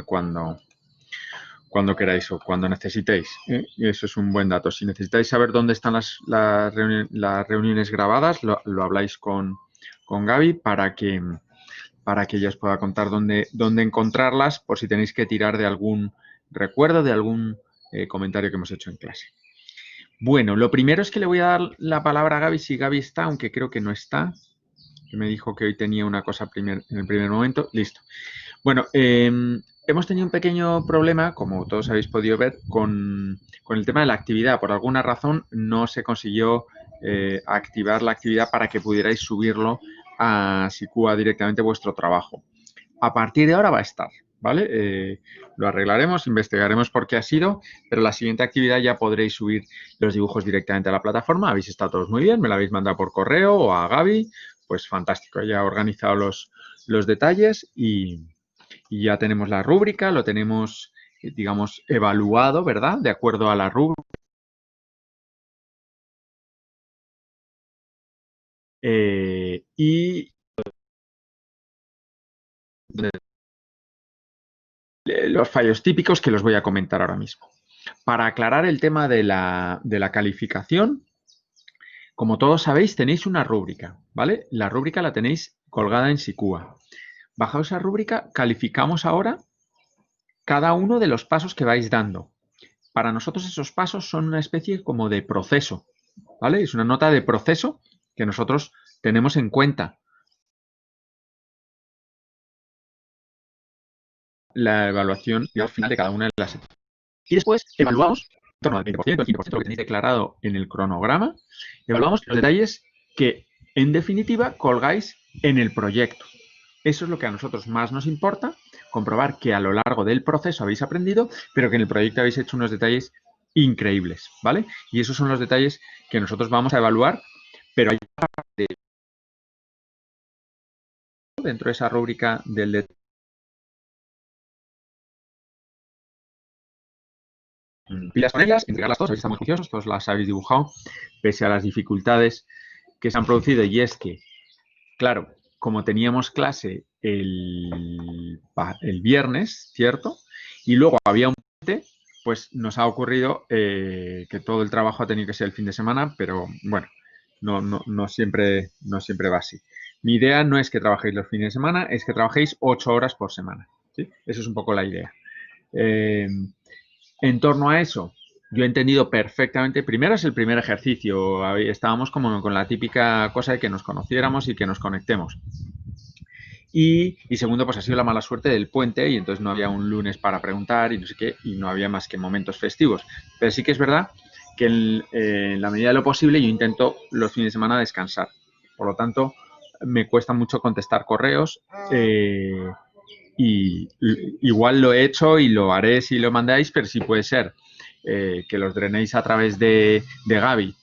cuando queráis o cuando necesitéis. Y eso es un buen dato. Si necesitáis saber dónde están las reuniones grabadas, lo habláis con Gaby para que ella os pueda contar dónde encontrarlas, por si tenéis que tirar de algún recuerdo, de algún comentario que hemos hecho en clase. Bueno, lo primero es que le voy a dar la palabra a Gaby, si Gaby está, aunque creo que no está, que me dijo que hoy tenía una cosa en el primer momento. Listo. Bueno, hemos tenido un pequeño problema, como todos habéis podido ver, con el tema de la actividad. Por alguna razón no se consiguió activar la actividad para que pudierais subirlo a Sicua directamente vuestro trabajo. A partir de ahora va a estar, ¿vale? Lo arreglaremos, investigaremos por qué ha sido, pero la siguiente actividad ya podréis subir los dibujos directamente a la plataforma. Habéis estado todos muy bien, me lo habéis mandado por correo o a Gaby, pues fantástico, ya he organizado los detalles y ya tenemos la rúbrica, lo tenemos, digamos, evaluado, ¿verdad? De acuerdo a la rúbrica. Y los fallos típicos que los voy a comentar ahora mismo. Para aclarar el tema de la calificación, como todos sabéis, tenéis una rúbrica, ¿vale? La rúbrica la tenéis colgada en Sicua. Bajo esa rúbrica, calificamos ahora cada uno de los pasos que vais dando. Para nosotros esos pasos son una especie como de proceso, ¿vale? Es una nota de proceso que nosotros tenemos en cuenta. La evaluación al final de cada una de las etapas. Y después evaluamos, en torno al 20%, el 15%, lo que tenéis declarado en el cronograma, evaluamos los detalles que, en definitiva, colgáis en el proyecto. Eso es lo que a nosotros más nos importa, comprobar que a lo largo del proceso habéis aprendido, pero que en el proyecto habéis hecho unos detalles increíbles, ¿vale? Y esos son los detalles que nosotros vamos a evaluar, pero hay parte dentro de esa rúbrica del detalle. Pilas con ellas, entregarlas todas, habéis estado muy juiciosos, todos las habéis dibujado, pese a las dificultades que se han producido, y es que, claro, como teníamos clase el viernes, ¿cierto? Y luego había un puente, pues nos ha ocurrido que todo el trabajo ha tenido que ser el fin de semana, pero bueno, no siempre va así. Mi idea no es que trabajéis los fines de semana, es que trabajéis 8 horas por semana, ¿sí? Eso es un poco la idea. En torno a eso, yo he entendido perfectamente, primero es el primer ejercicio, estábamos como con la típica cosa de que nos conociéramos y que nos conectemos. Y segundo, pues ha sido la mala suerte del puente y entonces no había un lunes para preguntar y no sé qué, y no había más que momentos festivos. Pero sí que es verdad que en la medida de lo posible yo intento los fines de semana descansar. Por lo tanto, me cuesta mucho contestar correos. Y igual lo he hecho y lo haré si lo mandáis, pero sí puede ser que los drenéis a través de Gaby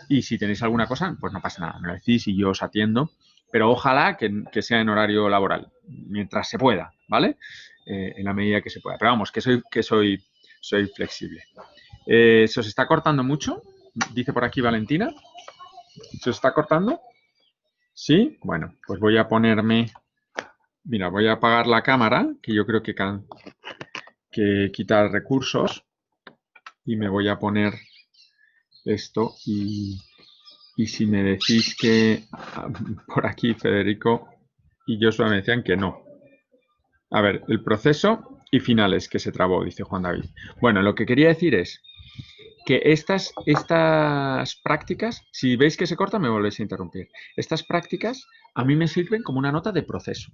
y si tenéis alguna cosa, pues no pasa nada, me lo decís y yo os atiendo, pero ojalá que sea en horario laboral, mientras se pueda, ¿vale? En la medida que se pueda. Pero vamos, que soy flexible. ¿Se os está cortando mucho? Dice por aquí Valentina. ¿Se os está cortando? ¿Sí? Bueno, pues voy a ponerme... Mira, voy a apagar la cámara, que yo creo que quitar recursos, y me voy a poner esto y si me decís que por aquí Federico y Joshua me decían que no. A ver, el proceso y finales que se trabó, dice Juan David. Bueno, lo que quería decir es que estas prácticas, si veis que se corta, me volvéis a interrumpir. Estas prácticas a mí me sirven como una nota de proceso,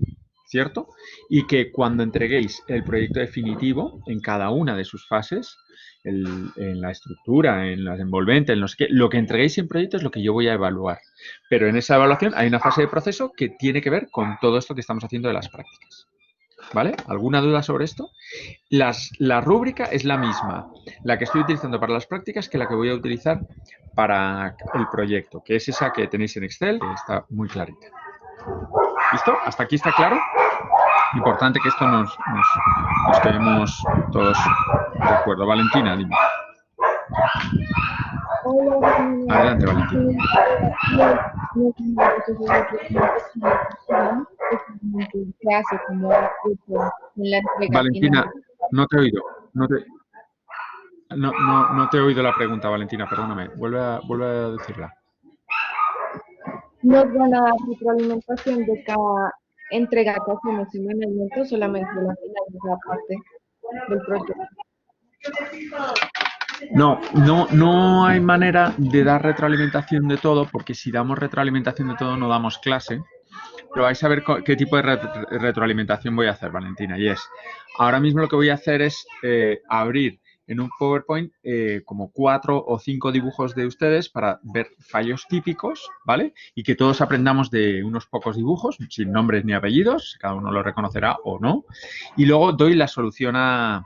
¿cierto? Y que cuando entreguéis el proyecto definitivo en cada una de sus fases, en la estructura, en las envolventes, en no sé qué, lo que entreguéis en proyecto es lo que yo voy a evaluar. Pero en esa evaluación hay una fase de proceso que tiene que ver con todo esto que estamos haciendo de las prácticas. ¿Vale? ¿Alguna duda sobre esto? La rúbrica es la misma, la que estoy utilizando para las prácticas, que la que voy a utilizar para el proyecto, que es esa que tenéis en Excel, que está muy clarita. ¿Listo? ¿Hasta aquí está claro? Importante que esto nos quedemos todos de acuerdo. Valentina, dime. Adelante, Valentina. exactamente se hace como eso en la entrega final. Valentina, no te he oído. No te he oído la pregunta, Valentina, perdóname. Vuelve a decirla. ¿Nos van a dar retroalimentación de cada entrega que hacemos semanalmente o solamente la final de esa parte del proyecto? No hay manera de dar retroalimentación de todo, porque si damos retroalimentación de todo no damos clase. Pero vais a ver qué tipo de retroalimentación voy a hacer, Valentina. Y es, ahora mismo lo que voy a hacer es abrir en un PowerPoint como 4 o 5 dibujos de ustedes para ver fallos típicos, ¿vale? Y que todos aprendamos de unos pocos dibujos, sin nombres ni apellidos, cada uno lo reconocerá o no. Y luego doy la solución a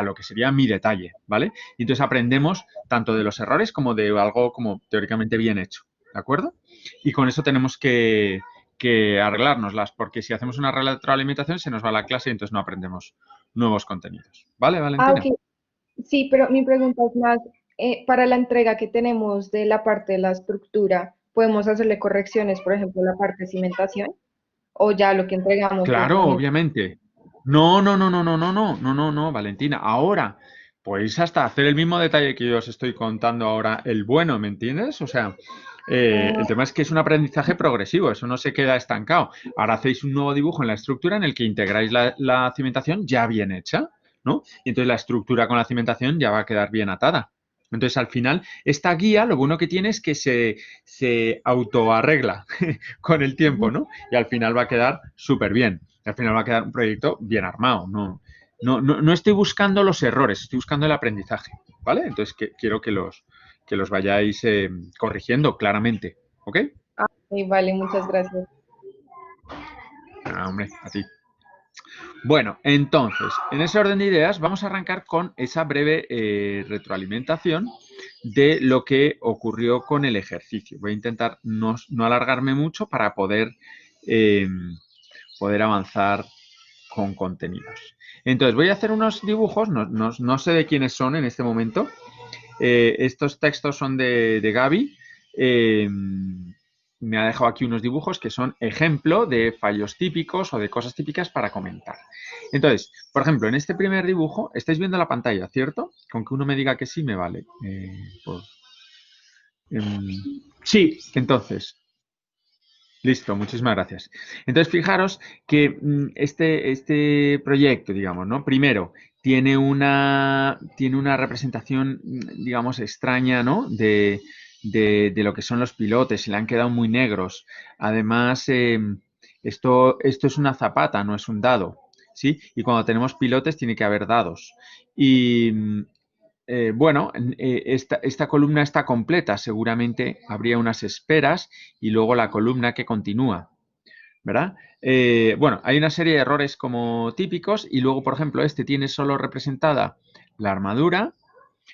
lo que sería mi detalle, ¿vale? Y entonces aprendemos tanto de los errores como de algo como teóricamente bien hecho, ¿de acuerdo? Y con eso tenemos que arreglárnoslas, porque si hacemos una retroalimentación se nos va la clase y entonces no aprendemos nuevos contenidos. ¿Vale, Ah, Valentina? ok. Sí, pero mi pregunta es más, para la entrega que tenemos de la parte de la estructura, ¿podemos hacerle correcciones, por ejemplo, la parte de cimentación? ¿O ya lo que entregamos es lo Claro, mismo? obviamente. No, Valentina. Ahora podéis hasta hacer el mismo detalle que yo os estoy contando ahora, el bueno, ¿me entiendes? O sea, Ah, el tema es que es un aprendizaje progresivo, eso no se queda estancado. Ahora hacéis un nuevo dibujo en la estructura en el que integráis la cimentación ya bien hecha, ¿no? Y entonces la estructura con la cimentación ya va a quedar bien atada. Entonces, al final, esta guía lo bueno que tiene es que se autoarregla con el tiempo, ¿no? Y al final va a quedar súper bien. Al final va a quedar un proyecto bien armado. No estoy buscando los errores, estoy buscando el aprendizaje, ¿vale? Entonces quiero que los vayáis corrigiendo claramente, ¿ok? ok, vale, muchas gracias. Ah, hombre, a ti. Bueno, entonces, en ese orden de ideas vamos a arrancar con esa breve retroalimentación de lo que ocurrió con el ejercicio. Voy a intentar no alargarme mucho para eh, poder avanzar con contenidos. Entonces, voy a hacer unos dibujos, no sé de quiénes son en este momento. Estos textos son de Gaby. Eh, me ha dejado aquí unos dibujos que son ejemplo de fallos típicos o de cosas típicas para comentar. Entonces, por ejemplo, en este primer dibujo, estáis viendo la pantalla, ¿cierto? Con que uno me diga que sí me vale. Sí, entonces, listo, muchísimas gracias. Entonces, fijaros que este proyecto, digamos, ¿no? Primero, tiene una representación, digamos, extraña, ¿no? De lo que son los pilotes, se le han quedado muy negros. Además, esto es una zapata, no es un dado, ¿sí? Y cuando tenemos pilotes tiene que haber dados. Y, bueno, esta columna está completa, seguramente habría unas esperas y luego la columna que continúa, ¿verdad? Bueno, hay una serie de errores como típicos y luego, por ejemplo, este tiene solo representada la armadura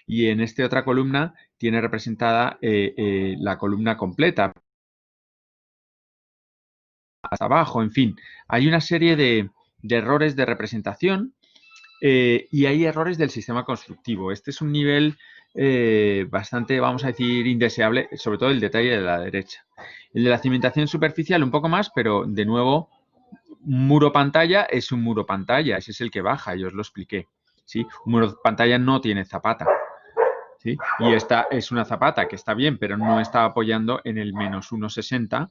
y en esta otra columna tiene representada la columna completa hasta abajo, en fin, hay una serie de errores de representación. Y hay errores del sistema constructivo. Este es un nivel bastante, vamos a decir, indeseable, sobre todo el detalle de la derecha. El de la cimentación superficial un poco más, pero de nuevo, un muro pantalla es un muro pantalla, ese es el que baja, yo os lo expliqué. ¿Sí? Un muro pantalla no tiene zapata. ¿Sí? Y esta es una zapata que está bien, pero no está apoyando en el menos 1,60,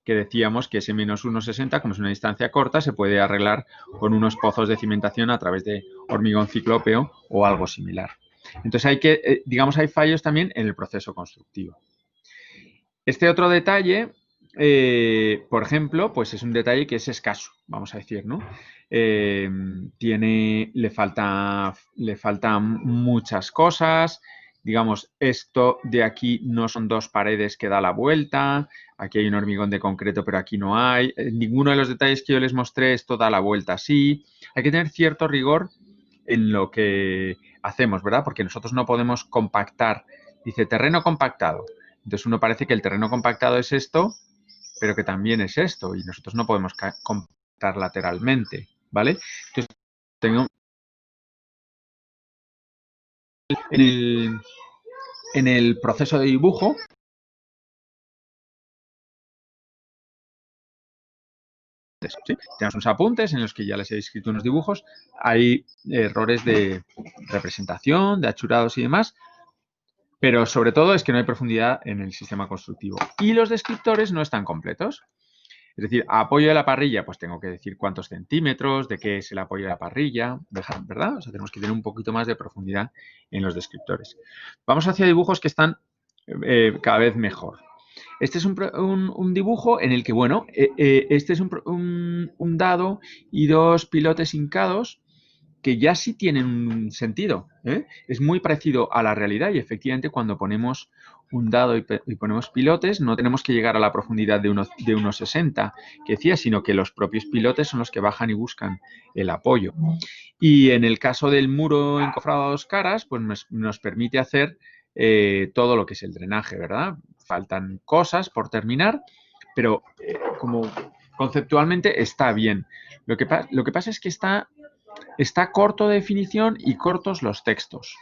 que decíamos que ese menos 1,60, como es una distancia corta, se puede arreglar con unos pozos de cimentación a través de hormigón ciclópeo o algo similar. Entonces digamos, hay fallos también en el proceso constructivo. Este otro detalle, por ejemplo, pues es un detalle que es escaso, vamos a decir, ¿no? Le faltan muchas cosas. Digamos, esto de aquí no son dos paredes que da la vuelta. Aquí hay un hormigón de concreto, pero aquí no hay. Ninguno de los detalles que yo les mostré, esto da la vuelta así. Hay que tener cierto rigor en lo que hacemos, ¿verdad? Porque nosotros no podemos compactar. Dice terreno compactado. Entonces uno parece que el terreno compactado es esto, pero que también es esto, y nosotros no podemos compactar lateralmente, ¿vale? Entonces, tengo en en el proceso de dibujo, ¿sí? Tenemos unos apuntes en los que ya les he escrito unos dibujos. Hay errores de representación, de achurados y demás, pero sobre todo es que no hay profundidad en el sistema constructivo. Y los descriptores no están completos. Es decir, apoyo de la parrilla, pues tengo que decir cuántos centímetros, de qué es el apoyo de la parrilla, ¿verdad? O sea, tenemos que tener un poquito más de profundidad en los descriptores. Vamos hacia dibujos que están cada vez mejor. Este es un dibujo en el que, bueno, este es un dado y dos pilotes hincados que ya sí tienen un sentido. Es muy parecido a la realidad y efectivamente cuando ponemos un dado y ponemos pilotes no tenemos que llegar a la profundidad de unos 60 que decía, sino que los propios pilotes son los que bajan y buscan el apoyo. Y en el caso del muro encofrado a dos caras, pues nos permite hacer todo lo que es el drenaje, ¿verdad? Faltan cosas por terminar, pero como conceptualmente está bien. Lo que pasa es que está corto de definición y cortos los textos.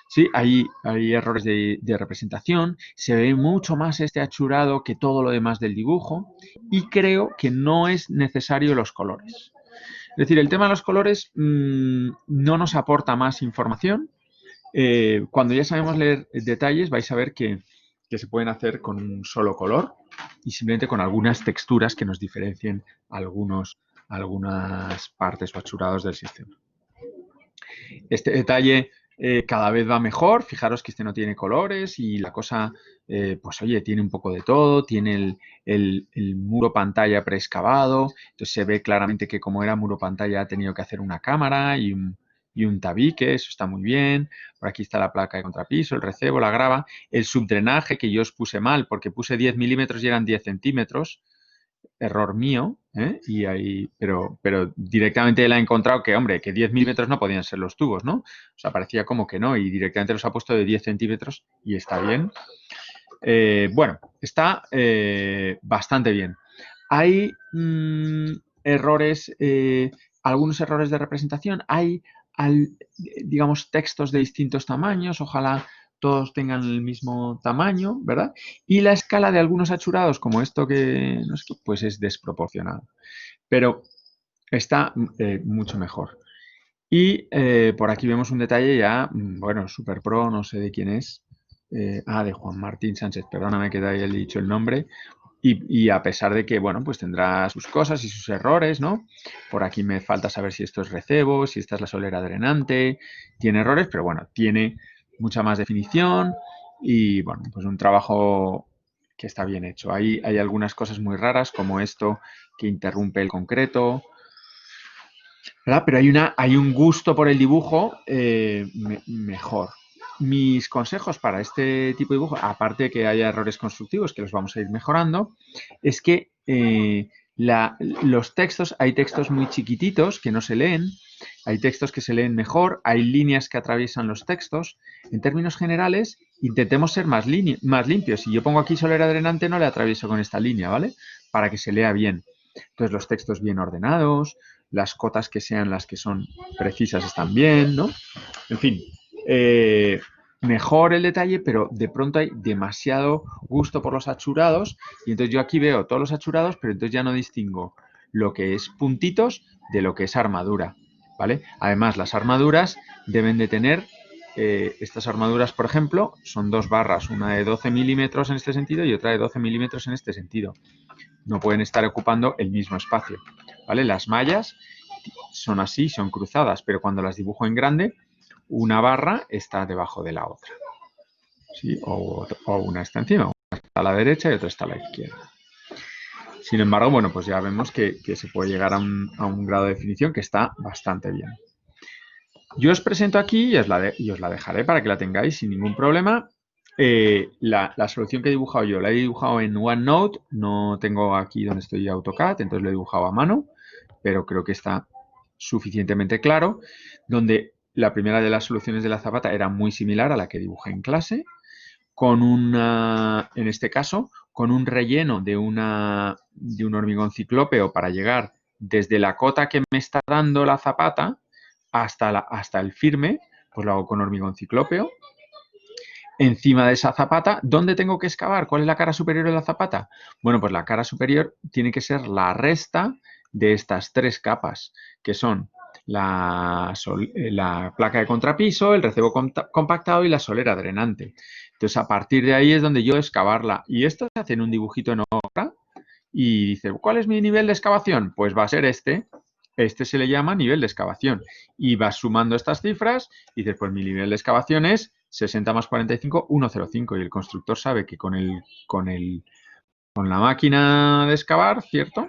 Sí, hay errores de representación, se ve mucho más este achurado que todo lo demás del dibujo y creo que no es necesario los colores. Es decir, el tema de los colores no nos aporta más información. Cuando ya sabemos leer detalles vais a ver que se pueden hacer con un solo color y simplemente con algunas texturas que nos diferencien algunas partes o achurados del sistema. Este detalle cada vez va mejor. Fijaros que este no tiene colores y la cosa, pues oye, tiene un poco de todo. Tiene el muro pantalla preexcavado. Entonces se ve claramente que como era muro pantalla ha tenido que hacer una cámara y un tabique. Eso está muy bien. Por aquí está la placa de contrapiso, el recebo, la grava. El subdrenaje que yo os puse mal porque puse 10 milímetros y eran 10 centímetros. Error mío, y ahí, pero directamente él ha encontrado que, hombre, que 10 milímetros no podían ser los tubos, ¿no? O sea, parecía como que no, y directamente los ha puesto de 10 centímetros y está bien. Bueno, está bastante bien. Hay errores, algunos errores de representación, hay, digamos, textos de distintos tamaños, ojalá todos tengan el mismo tamaño, ¿verdad? Y la escala de algunos achurados, como esto que no es, pues es desproporcionado. Pero está mucho mejor. Y por aquí vemos un detalle ya, bueno, Super Pro, no sé de quién es. De Juan Martín Sánchez, perdóname que te haya dicho el nombre. Y a pesar de que, bueno, pues tendrá sus cosas y sus errores, ¿no? Por aquí me falta saber si esto es recebo, si esta es la solera drenante. Tiene errores, pero bueno, tiene mucha más definición y, bueno, pues un trabajo que está bien hecho. Hay algunas cosas muy raras, como esto que interrumpe el concreto, ¿verdad? Pero hay un gusto por el dibujo mejor. Mis consejos para este tipo de dibujo, aparte de que haya errores constructivos que los vamos a ir mejorando, es que los textos, hay textos muy chiquititos que no se leen, hay textos que se leen mejor, hay líneas que atraviesan los textos. En términos generales, intentemos ser más limpios. Si yo pongo aquí solera drenante, no le atravieso con esta línea, ¿vale? Para que se lea bien. Entonces, los textos bien ordenados, las cotas que sean las que son precisas están bien, ¿no? En fin, mejor el detalle, pero de pronto hay demasiado gusto por los achurados y entonces yo aquí veo todos los achurados, pero entonces ya no distingo lo que es puntitos de lo que es armadura, ¿vale? Además, las armaduras deben de tener, estas armaduras, por ejemplo, son dos barras, una de 12 milímetros en este sentido y otra de 12 milímetros en este sentido. No pueden estar ocupando el mismo espacio, ¿vale? Las mallas son así, son cruzadas, pero cuando las dibujo en grande, una barra está debajo de la otra, ¿sí? O una está encima, una está a la derecha y otra está a la izquierda. Sin embargo, bueno, pues ya vemos que se puede llegar a un grado de definición que está bastante bien. Yo os presento aquí y os la dejaré para que la tengáis sin ningún problema. La solución que he dibujado yo la he dibujado en OneNote, no tengo aquí donde estoy AutoCAD, entonces lo he dibujado a mano, pero creo que está suficientemente claro, donde la primera de las soluciones de la zapata era muy similar a la que dibujé en clase, con en este caso, con un relleno de un hormigón ciclópeo para llegar desde la cota que me está dando la zapata hasta el firme, pues lo hago con hormigón ciclópeo. Encima de esa zapata, ¿dónde tengo que excavar? ¿Cuál es la cara superior de la zapata? Bueno, pues la cara superior tiene que ser la resta de estas 3 capas, que son la placa de contrapiso, el recebo compactado y la solera drenante. Entonces, a partir de ahí es donde yo excavarla. Y esto se hace en un dibujito en hoja y dice, ¿cuál es mi nivel de excavación? Pues va a ser este. Este se le llama nivel de excavación. Y vas sumando estas cifras y dices, pues mi nivel de excavación es 60 más 45, 105. Y el constructor sabe que con la máquina de excavar, ¿cierto?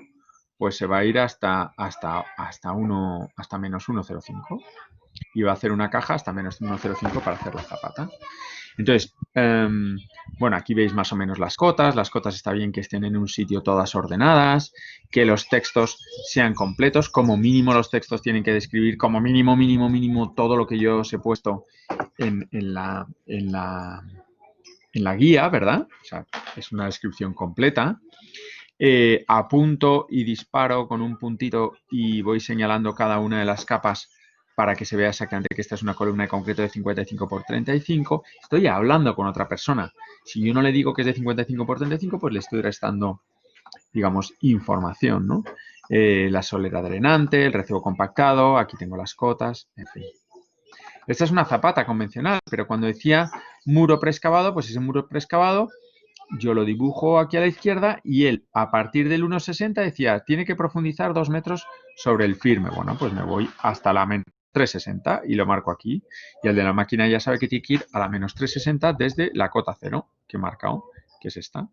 Pues se va a ir hasta menos 105 y va a hacer una caja hasta menos 105 para hacer la zapata. Entonces, bueno, aquí veis más o menos las cotas. Las cotas está bien que estén en un sitio todas ordenadas, que los textos sean completos. Como mínimo los textos tienen que describir como mínimo todo lo que yo os he puesto en la guía, ¿verdad? O sea, es una descripción completa. Apunto y disparo con un puntito y voy señalando cada una de las capas para que se vea exactamente que esta es una columna de concreto de 55 por 35. Estoy hablando con otra persona. Si yo no le digo que es de 55 por 35, pues le estoy restando, digamos, información, ¿no? La solera drenante, el recebo compactado, aquí tengo las cotas, en fin. Esta es una zapata convencional, pero cuando decía muro preexcavado, pues ese muro preexcavado yo lo dibujo aquí a la izquierda y él, a partir del 1,60 decía, tiene que profundizar 2 metros sobre el firme. Bueno, pues me voy hasta la menos 360 y lo marco aquí. Y el de la máquina ya sabe que tiene que ir a la menos 360 desde la cota 0 que he marcado, que es esta.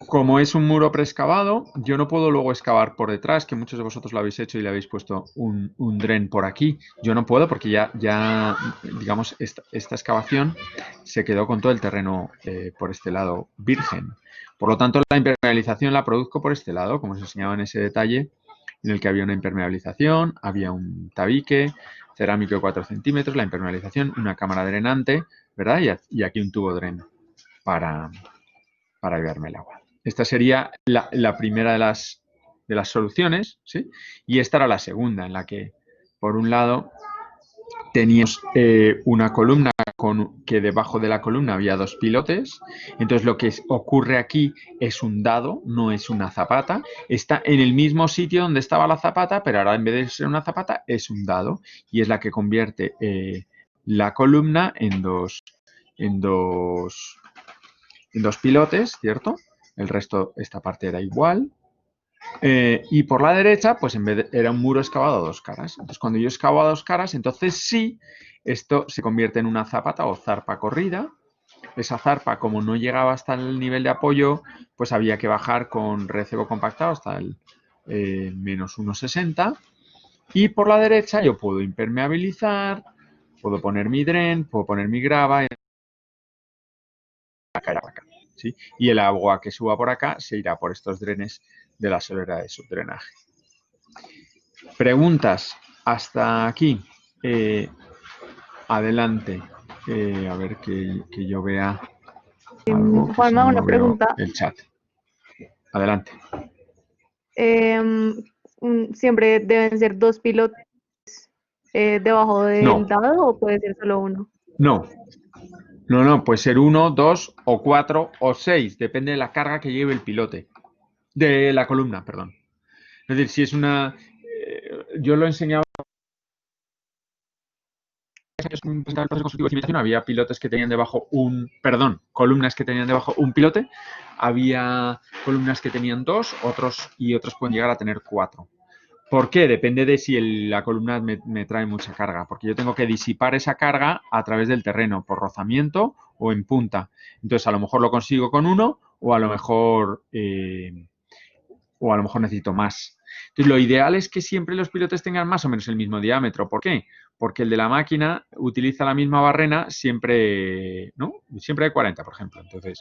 Como es un muro preexcavado, yo no puedo luego excavar por detrás, que muchos de vosotros lo habéis hecho y le habéis puesto un dren por aquí. Yo no puedo porque ya digamos, esta excavación se quedó con todo el terreno por este lado virgen. Por lo tanto, la impermeabilización la produzco por este lado, como os enseñaba en ese detalle, en el que había una impermeabilización, había un tabique cerámico de 4 centímetros, la impermeabilización, una cámara drenante, ¿verdad? Y aquí un tubo dren para ayudarme el agua. Esta sería la primera de las soluciones, ¿sí? Y esta era la segunda, en la que, por un lado, teníamos una columna que debajo de la columna había 2 pilotes. Entonces, lo que ocurre aquí es un dado, no es una zapata. Está en el mismo sitio donde estaba la zapata, pero ahora en vez de ser una zapata, es un dado. Y es la que convierte la columna en dos pilotes, ¿cierto? El resto, esta parte era igual. Y por la derecha, pues en vez era un muro excavado a 2 caras. Entonces, cuando yo excavo a 2 caras, entonces sí, esto se convierte en una zapata o zarpa corrida. Esa zarpa, como no llegaba hasta el nivel de apoyo, pues había que bajar con recebo compactado hasta el menos 1,60. Y por la derecha yo puedo impermeabilizar, puedo poner mi dren, puedo poner mi grava, acá. ¿Sí? Y el agua que suba por acá se irá por estos drenes de la solera de subdrenaje. Preguntas hasta aquí. Adelante. A ver que yo vea algo, que si Juanma, no, una no veo pregunta. el chat. Adelante. ¿Siempre deben ser 2 pilotos debajo No, del dado o puede ser solo uno? no. No, puede ser 1, 2 o 4 o 6. Depende de la carga que lleve el pilote. De la columna, perdón. Es decir, si es una... yo lo enseñaba el proceso constructivo de cimentación, había pilotes que tenían debajo columnas que tenían debajo un pilote, había columnas que tenían 2, otros pueden llegar a tener 4. ¿Por qué? Depende de si la columna me trae mucha carga, porque yo tengo que disipar esa carga a través del terreno, por rozamiento o en punta. Entonces, a lo mejor lo consigo con 1 o a lo mejor necesito más. Entonces, lo ideal es que siempre los pilotes tengan más o menos el mismo diámetro. ¿Por qué? Porque el de la máquina utiliza la misma barrena siempre, ¿no? Siempre hay 40, por ejemplo. Entonces,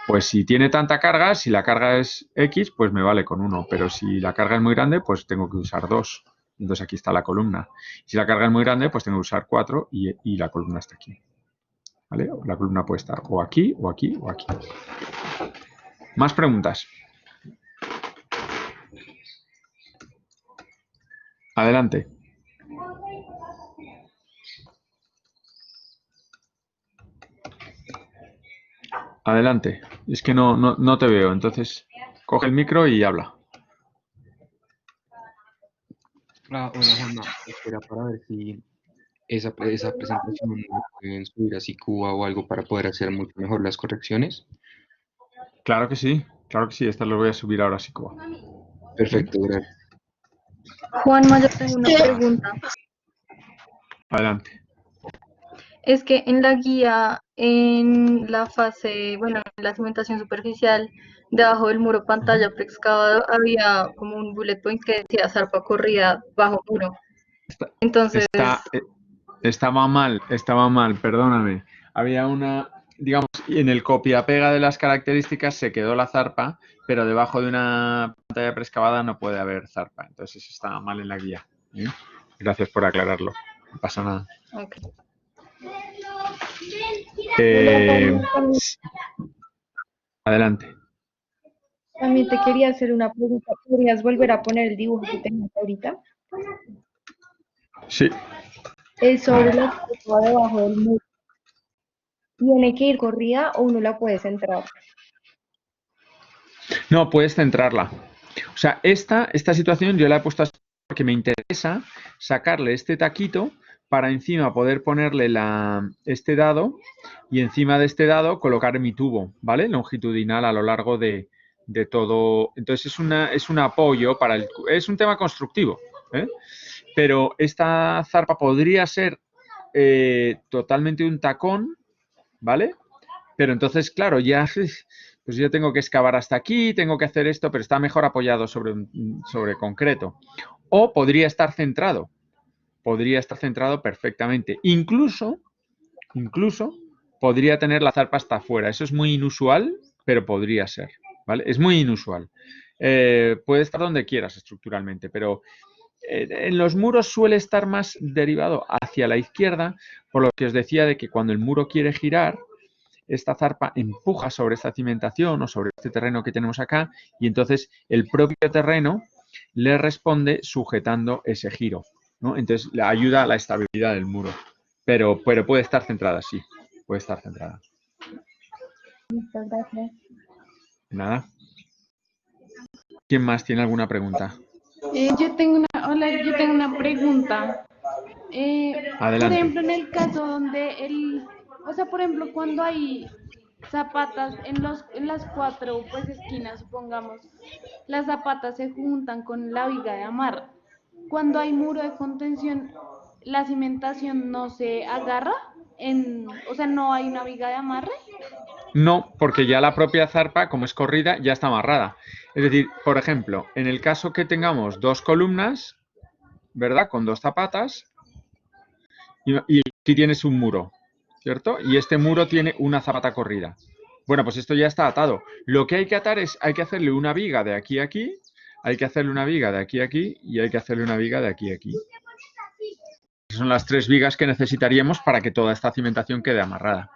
pues si tiene tanta carga, si la carga es X, pues me vale con 1. Pero si la carga es muy grande, pues tengo que usar 2. Entonces, aquí está la columna. Si la carga es muy grande, pues tengo que usar 4 y la columna está aquí. ¿Vale? La columna puede estar o aquí, o aquí, o aquí. ¿Más preguntas? Adelante. Adelante. Es que no te veo, entonces coge el micro y habla. Hola Juanma, espera para ver si esa presentación la pueden subir a Cuba o algo para poder hacer mucho mejor las correcciones. Claro que sí, claro que sí. Esta lo voy a subir ahora sí, Cuba. Perfecto, gracias. Juanma, yo tengo una pregunta. Adelante. Es que en la guía, en la fase, bueno, en la cimentación superficial, debajo del muro pantalla preexcavado, había como un bullet point que decía zarpa corrida bajo muro. Está, Entonces, estaba mal, perdóname. Había una, digamos, en el copia-pega de las características se quedó la zarpa, pero debajo de una pantalla preexcavada no puede haber zarpa. Entonces eso estaba mal en la guía. ¿Eh? Gracias por aclararlo. No pasa nada. ok. Adelante. También te quería hacer una pregunta. ¿Podrías volver a poner el dibujo que tenías ahorita? Sí. Es sobre la estufa debajo del muro. ¿Tiene que ir corrida o uno la puede centrar? No, puedes centrarla. O sea, esta situación yo la he puesto así porque me interesa sacarle este taquito para encima poder ponerle este dado y encima de este dado colocar mi tubo, ¿vale? Longitudinal a lo largo de todo. Entonces es un apoyo para es un tema constructivo, ¿eh? Pero esta zarpa podría ser totalmente un tacón, ¿vale? Pero entonces, claro, ya pues yo tengo que excavar hasta aquí, tengo que hacer esto, pero está mejor apoyado sobre concreto. O podría estar centrado perfectamente. Incluso podría tener la zarpa hasta afuera. Eso es muy inusual, pero podría ser, ¿vale? Es muy inusual. Puede estar donde quieras estructuralmente, pero en los muros suele estar más derivado hacia la izquierda, por lo que os decía de que cuando el muro quiere girar, esta zarpa empuja sobre esta cimentación o sobre este terreno que tenemos acá y entonces el propio terreno le responde sujetando ese giro, ¿no? Entonces le ayuda a la estabilidad del muro, pero puede estar centrada, sí, puede estar centrada. Muchas gracias. Nada. ¿Quién más tiene alguna pregunta? Yo tengo una pregunta. Por Adelante. ejemplo, en el caso donde por ejemplo, cuando hay zapatas en las cuatro pues esquinas, supongamos, las zapatas se juntan con la viga de amarre. Cuando hay muro de contención, la cimentación no se agarra, o sea, no hay una viga de amarre. No, porque ya la propia zarpa, como es corrida, ya está amarrada. Es decir, por ejemplo, en el caso que tengamos dos columnas, ¿verdad? Con dos zapatas, y aquí tienes un muro, ¿cierto? Y este muro tiene una zapata corrida. Bueno, pues esto ya está atado. Lo que hay que atar es, hay que hacerle una viga de aquí a aquí, hay que hacerle una viga de aquí a aquí y hay que hacerle una viga de aquí a aquí. Esas son las tres vigas que necesitaríamos para que toda esta cimentación quede amarrada.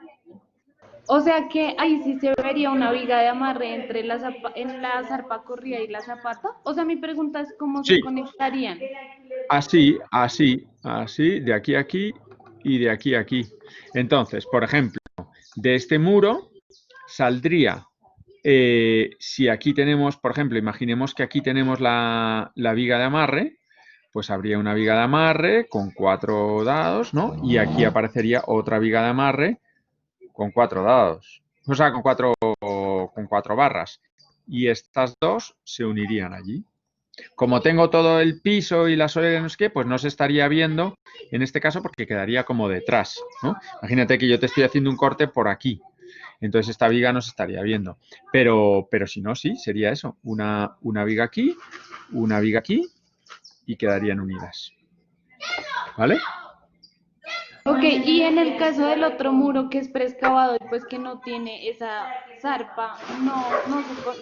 O sea que ahí sí se vería una viga de amarre entre en la zarpa corrida y la zapata. O sea, mi pregunta es cómo se Sí, conectarían. así, de aquí a aquí y de aquí a aquí. Entonces, por ejemplo, de este muro saldría, si aquí tenemos, por ejemplo, imaginemos que aquí tenemos la viga de amarre, pues habría una viga de amarre con 4 dados, ¿no? Y aquí aparecería otra viga de amarre con 4 dados. O sea, con cuatro barras. Y estas dos se unirían allí. Como tengo todo el piso y las orejas, no sé qué, pues no se estaría viendo en este caso porque quedaría como detrás, ¿no? Imagínate que yo te estoy haciendo un corte por aquí. Entonces esta viga no se estaría viendo. Pero si no, sí, sería eso. Una viga aquí y quedarían unidas. ¿Vale? Ok, y en el caso del otro muro que es preexcavado y pues que no tiene esa zarpa,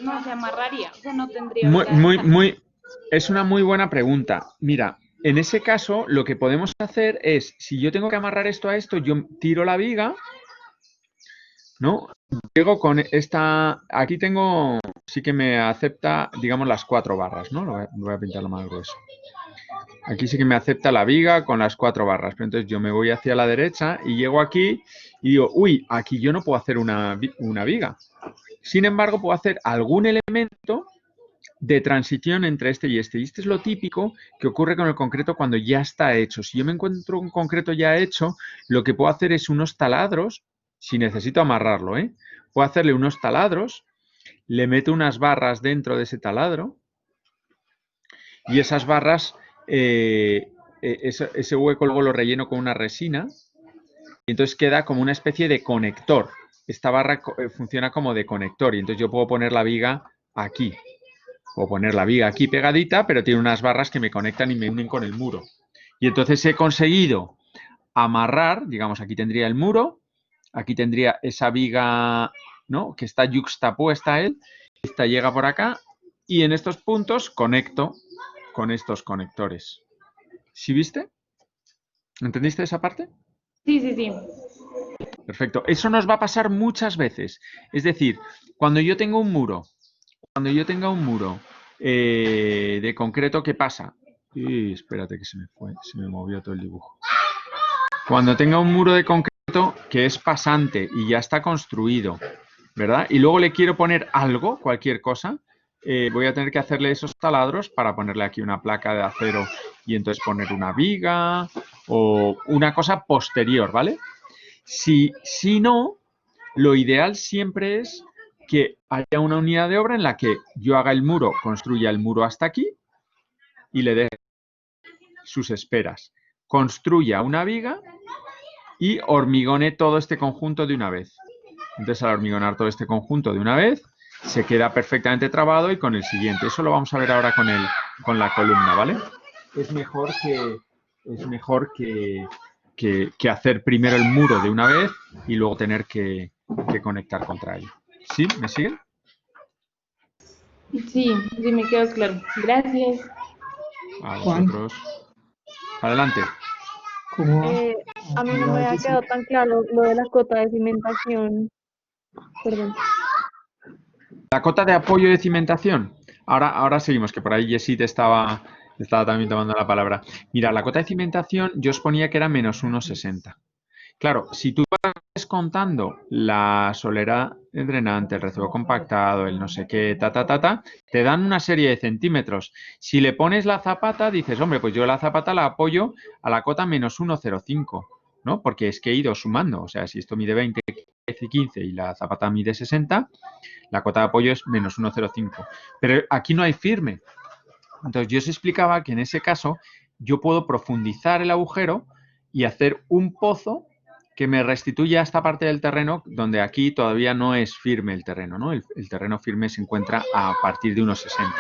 no se amarraría, o sea, no tendría viga de amarre. Es una muy buena pregunta. Mira, en ese caso lo que podemos hacer es, si yo tengo que amarrar esto a esto, yo tiro la viga, ¿no? Llego con esta, aquí tengo, sí que me acepta, digamos, las 4 barras, ¿no? Lo voy a pintarlo más grueso. Aquí sí que me acepta la viga con las 4 barras, pero entonces yo me voy hacia la derecha y llego aquí y digo, uy, aquí yo no puedo hacer una viga. Sin embargo, puedo hacer algún elemento de transición entre este y este. Y este es lo típico que ocurre con el concreto cuando ya está hecho. Si yo me encuentro un concreto ya hecho, lo que puedo hacer es unos taladros, si necesito amarrarlo, puedo hacerle unos taladros, le meto unas barras dentro de ese taladro y esas barras, ese hueco luego lo relleno con una resina y entonces queda como una especie de conector. Esta barra funciona como de conector y entonces yo puedo poner la viga aquí. Puedo poner la viga aquí pegadita, pero tiene unas barras que me conectan y me unen con el muro. Y entonces he conseguido amarrar, digamos, aquí tendría el muro, aquí tendría esa viga, ¿no?, que está yuxtapuesta a él, esta llega por acá y en estos puntos conecto con estos conectores. ¿Sí viste? ¿Entendiste esa parte? Sí, sí, sí. Perfecto. Eso nos va a pasar muchas veces. Es decir, cuando yo tengo un muro, de concreto, ¿qué pasa? Espérate que se me movió todo el dibujo. Cuando tenga un muro de concreto que es pasante y ya está construido, ¿verdad? Y luego le quiero poner algo, cualquier cosa, voy a tener que hacerle esos taladros para ponerle aquí una placa de acero y entonces poner una viga o una cosa posterior, ¿vale? Si no, lo ideal siempre es que haya una unidad de obra en la que yo haga el muro, construya el muro hasta aquí y le dé sus esperas. Construya una viga y hormigone todo este conjunto de una vez. Entonces, al hormigonar todo este conjunto de una vez, se queda perfectamente trabado y con el siguiente. Eso lo vamos a ver ahora con la columna, ¿vale? Es mejor que hacer primero el muro de una vez y luego tener que conectar contra él. ¿Sí? ¿Me siguen? Sí, sí me quedó claro. Gracias. A Juan. vosotros. Adelante. ¿Cómo A mí no me había quedado tan claro lo de la cota de cimentación. Perdón. La cota de apoyo de cimentación. Ahora seguimos, que por ahí Jessie te estaba también tomando la palabra. Mira, la cota de cimentación yo os ponía que era menos 1,60. Claro, si tú vas contando la solera drenante, el recibo compactado, el no sé qué, te dan una serie de centímetros. Si le pones la zapata, dices, hombre, pues yo la zapata la apoyo a la cota menos 1,05, ¿no? Porque es que he ido sumando. O sea, si esto mide 20, 15 y la zapata mide 60, la cota de apoyo es menos 1,05. Pero aquí no hay firme. Entonces yo os explicaba que en ese caso yo puedo profundizar el agujero y hacer un pozo que me restituya esta parte del terreno donde aquí todavía no es firme el terreno, ¿no? El terreno firme se encuentra a partir de unos 60.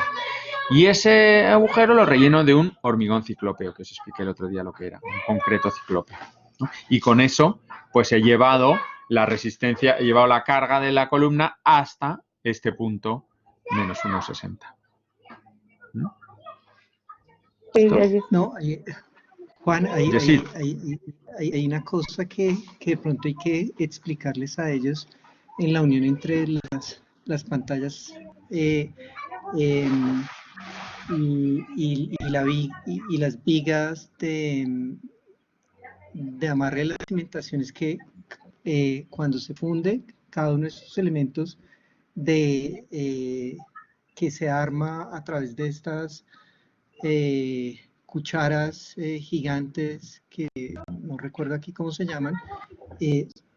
Y ese agujero lo relleno de un hormigón ciclópeo, que os expliqué el otro día lo que era, un concreto ciclópeo, ¿no? Y con eso, pues he llevado la resistencia, he llevado la carga de la columna hasta este punto menos 1,60. Sí, gracias. No, Juan, Yesid. hay una cosa que de pronto hay que explicarles a ellos en la unión entre las pantallas y las vigas de amarre de las cimentaciones que cuando se funde cada uno de estos elementos que se arma a través de estas cucharas gigantes que no recuerdo aquí cómo se llaman,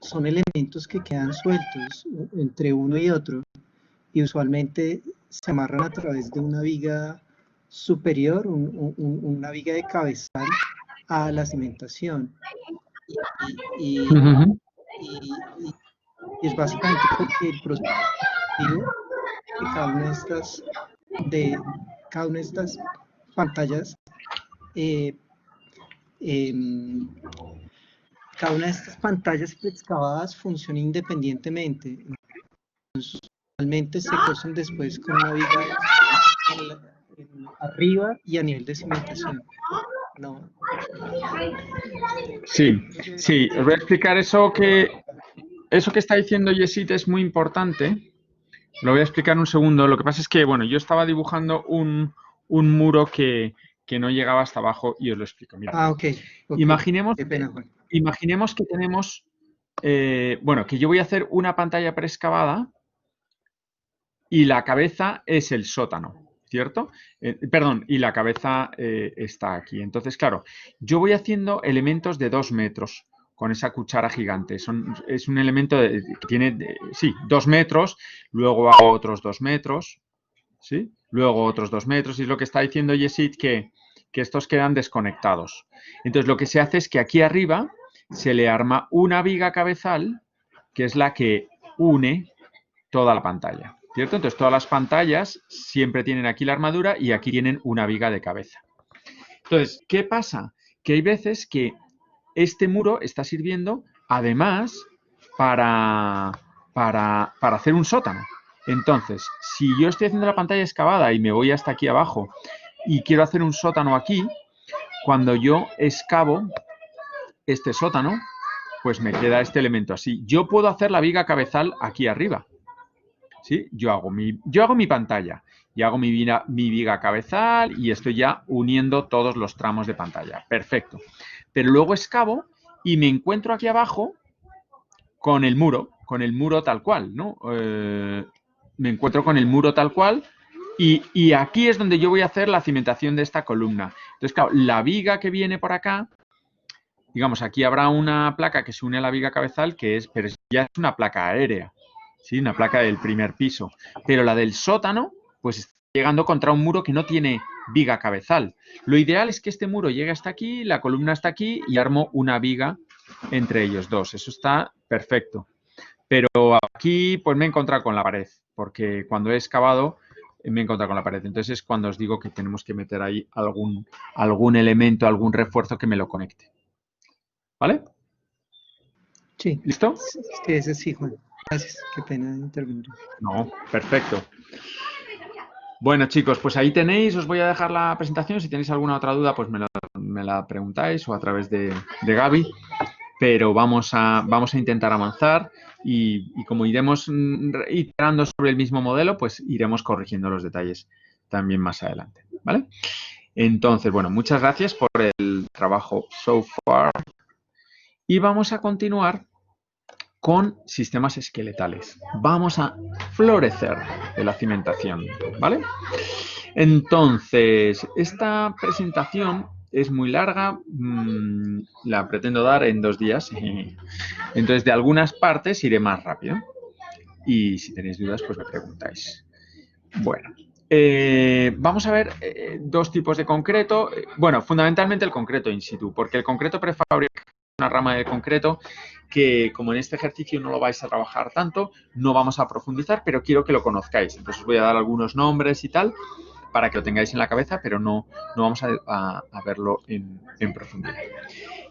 son elementos que quedan sueltos entre uno y otro y usualmente se amarran a través de una viga superior, una viga de cabezal a la cimentación y es básicamente porque el proceso de cada una de estas pantallas cada una de estas pantallas excavadas funciona independientemente. Entonces, normalmente se cosen después con una viga arriba y a nivel de cimentación. No. Sí, os voy a explicar eso que está diciendo Yesid es muy importante. Lo voy a explicar en un segundo. Lo que pasa es que, bueno, yo estaba dibujando un muro que no llegaba hasta abajo y os lo explico. Mira, Okay. Imaginemos, Qué pena, Juan. Imaginemos que tenemos, que yo voy a hacer una pantalla preexcavada y la cabeza es el sótano. ¿cierto? Perdón, y la cabeza está aquí. Entonces, claro, yo voy haciendo elementos de 2 metros con esa cuchara gigante. Es un elemento que tiene, sí, 2 metros, luego hago otros 2 metros, ¿sí? Luego otros 2 metros, y es lo que está diciendo Yesid, que estos quedan desconectados. Entonces, lo que se hace es que aquí arriba se le arma una viga cabezal, que es la que une toda la pantalla, ¿cierto? Entonces, todas las pantallas siempre tienen aquí la armadura y aquí tienen una viga de cabeza. Entonces, ¿qué pasa? Que hay veces que este muro está sirviendo, además, para hacer un sótano. Entonces, si yo estoy haciendo la pantalla excavada y me voy hasta aquí abajo y quiero hacer un sótano aquí, cuando yo excavo este sótano, pues me queda este elemento así. Yo puedo hacer la viga cabezal aquí arriba. ¿Sí? Yo hago mi pantalla y hago mi viga cabezal y estoy ya uniendo todos los tramos de pantalla. Perfecto. Pero luego excavo y me encuentro aquí abajo con el muro tal cual, ¿no? Me encuentro con el muro tal cual y aquí es donde yo voy a hacer la cimentación de esta columna. Entonces, claro, la viga que viene por acá, digamos, aquí habrá una placa que se une a la viga cabezal pero ya es una placa aérea. ¿Sí? Una placa del primer piso. Pero la del sótano, pues está llegando contra un muro que no tiene viga cabezal. Lo ideal es que este muro llegue hasta aquí, la columna está aquí y armo una viga entre ellos dos. Eso está perfecto. Pero aquí pues me he encontrado con la pared, porque cuando he excavado me he encontrado con la pared. Entonces es cuando os digo que tenemos que meter ahí algún elemento, algún refuerzo que me lo conecte. ¿Vale? Sí. ¿Listo? Sí, ese sí, Juan. Gracias. Qué pena interrumpir. No, perfecto. Bueno, chicos, pues ahí tenéis. Os voy a dejar la presentación. Si tenéis alguna otra duda, pues me la preguntáis o a través de Gaby. Pero vamos a intentar avanzar y como iremos iterando sobre el mismo modelo, pues iremos corrigiendo los detalles también más adelante, ¿vale? Entonces, bueno, muchas gracias por el trabajo so far. Y vamos a continuar con sistemas esqueletales. Vamos a florecer de la cimentación, ¿vale? Entonces, esta presentación es muy larga, la pretendo dar en 2 días, entonces de algunas partes iré más rápido y si tenéis dudas pues me preguntáis. Bueno, vamos a ver 2 tipos de concreto, bueno, fundamentalmente el concreto in situ, porque el concreto prefabricado es una rama de concreto que como en este ejercicio no lo vais a trabajar tanto, no vamos a profundizar, pero quiero que lo conozcáis. Entonces os voy a dar algunos nombres y tal para que lo tengáis en la cabeza, pero no vamos a verlo en profundidad.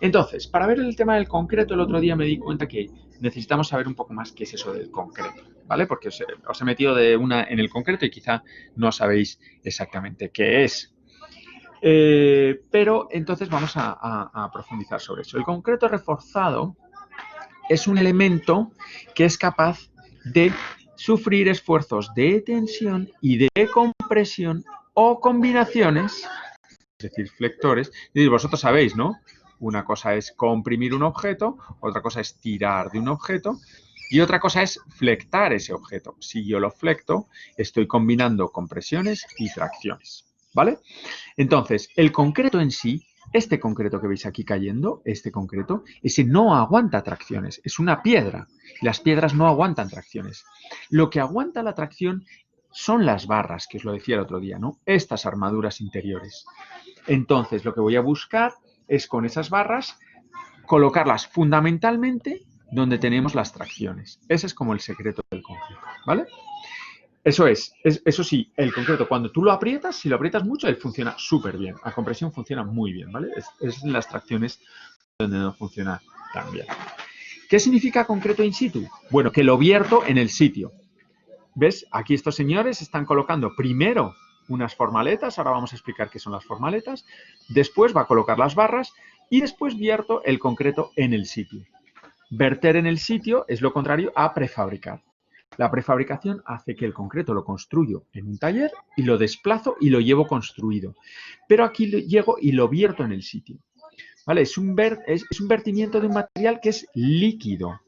Entonces, para ver el tema del concreto, el otro día me di cuenta que necesitamos saber un poco más qué es eso del concreto, ¿vale? Porque os he metido en el concreto y quizá no sabéis exactamente qué es. Pero entonces vamos a profundizar sobre eso. El concreto reforzado es un elemento que es capaz de sufrir esfuerzos de tensión y de compresión o combinaciones, es decir, flectores. Y vosotros sabéis, ¿no? Una cosa es comprimir un objeto, otra cosa es tirar de un objeto y otra cosa es flectar ese objeto. Si yo lo flecto, estoy combinando compresiones y tracciones, ¿vale? Entonces, el concreto en sí, este concreto que veis aquí cayendo, este concreto, ese no aguanta tracciones, es una piedra. Las piedras no aguantan tracciones. Lo que aguanta la tracción son las barras, que os lo decía el otro día, ¿no? Estas armaduras interiores. Entonces, lo que voy a buscar es con esas barras colocarlas fundamentalmente donde tenemos las tracciones. Ese es como el secreto del concreto, ¿vale? Eso sí, el concreto, cuando tú lo aprietas, si lo aprietas mucho, él funciona súper bien. La compresión funciona muy bien, ¿vale? Es en las tracciones donde no funciona tan bien. ¿Qué significa concreto in situ? Bueno, que lo vierto en el sitio. ¿Ves? Aquí estos señores están colocando primero unas formaletas, ahora vamos a explicar qué son las formaletas, después va a colocar las barras y después vierto el concreto en el sitio. Verter en el sitio es lo contrario a prefabricar. La prefabricación hace que el concreto lo construyo en un taller y lo desplazo y lo llevo construido. Pero aquí llego y lo vierto en el sitio. ¿Vale? Es un vertimiento de un material que es líquido,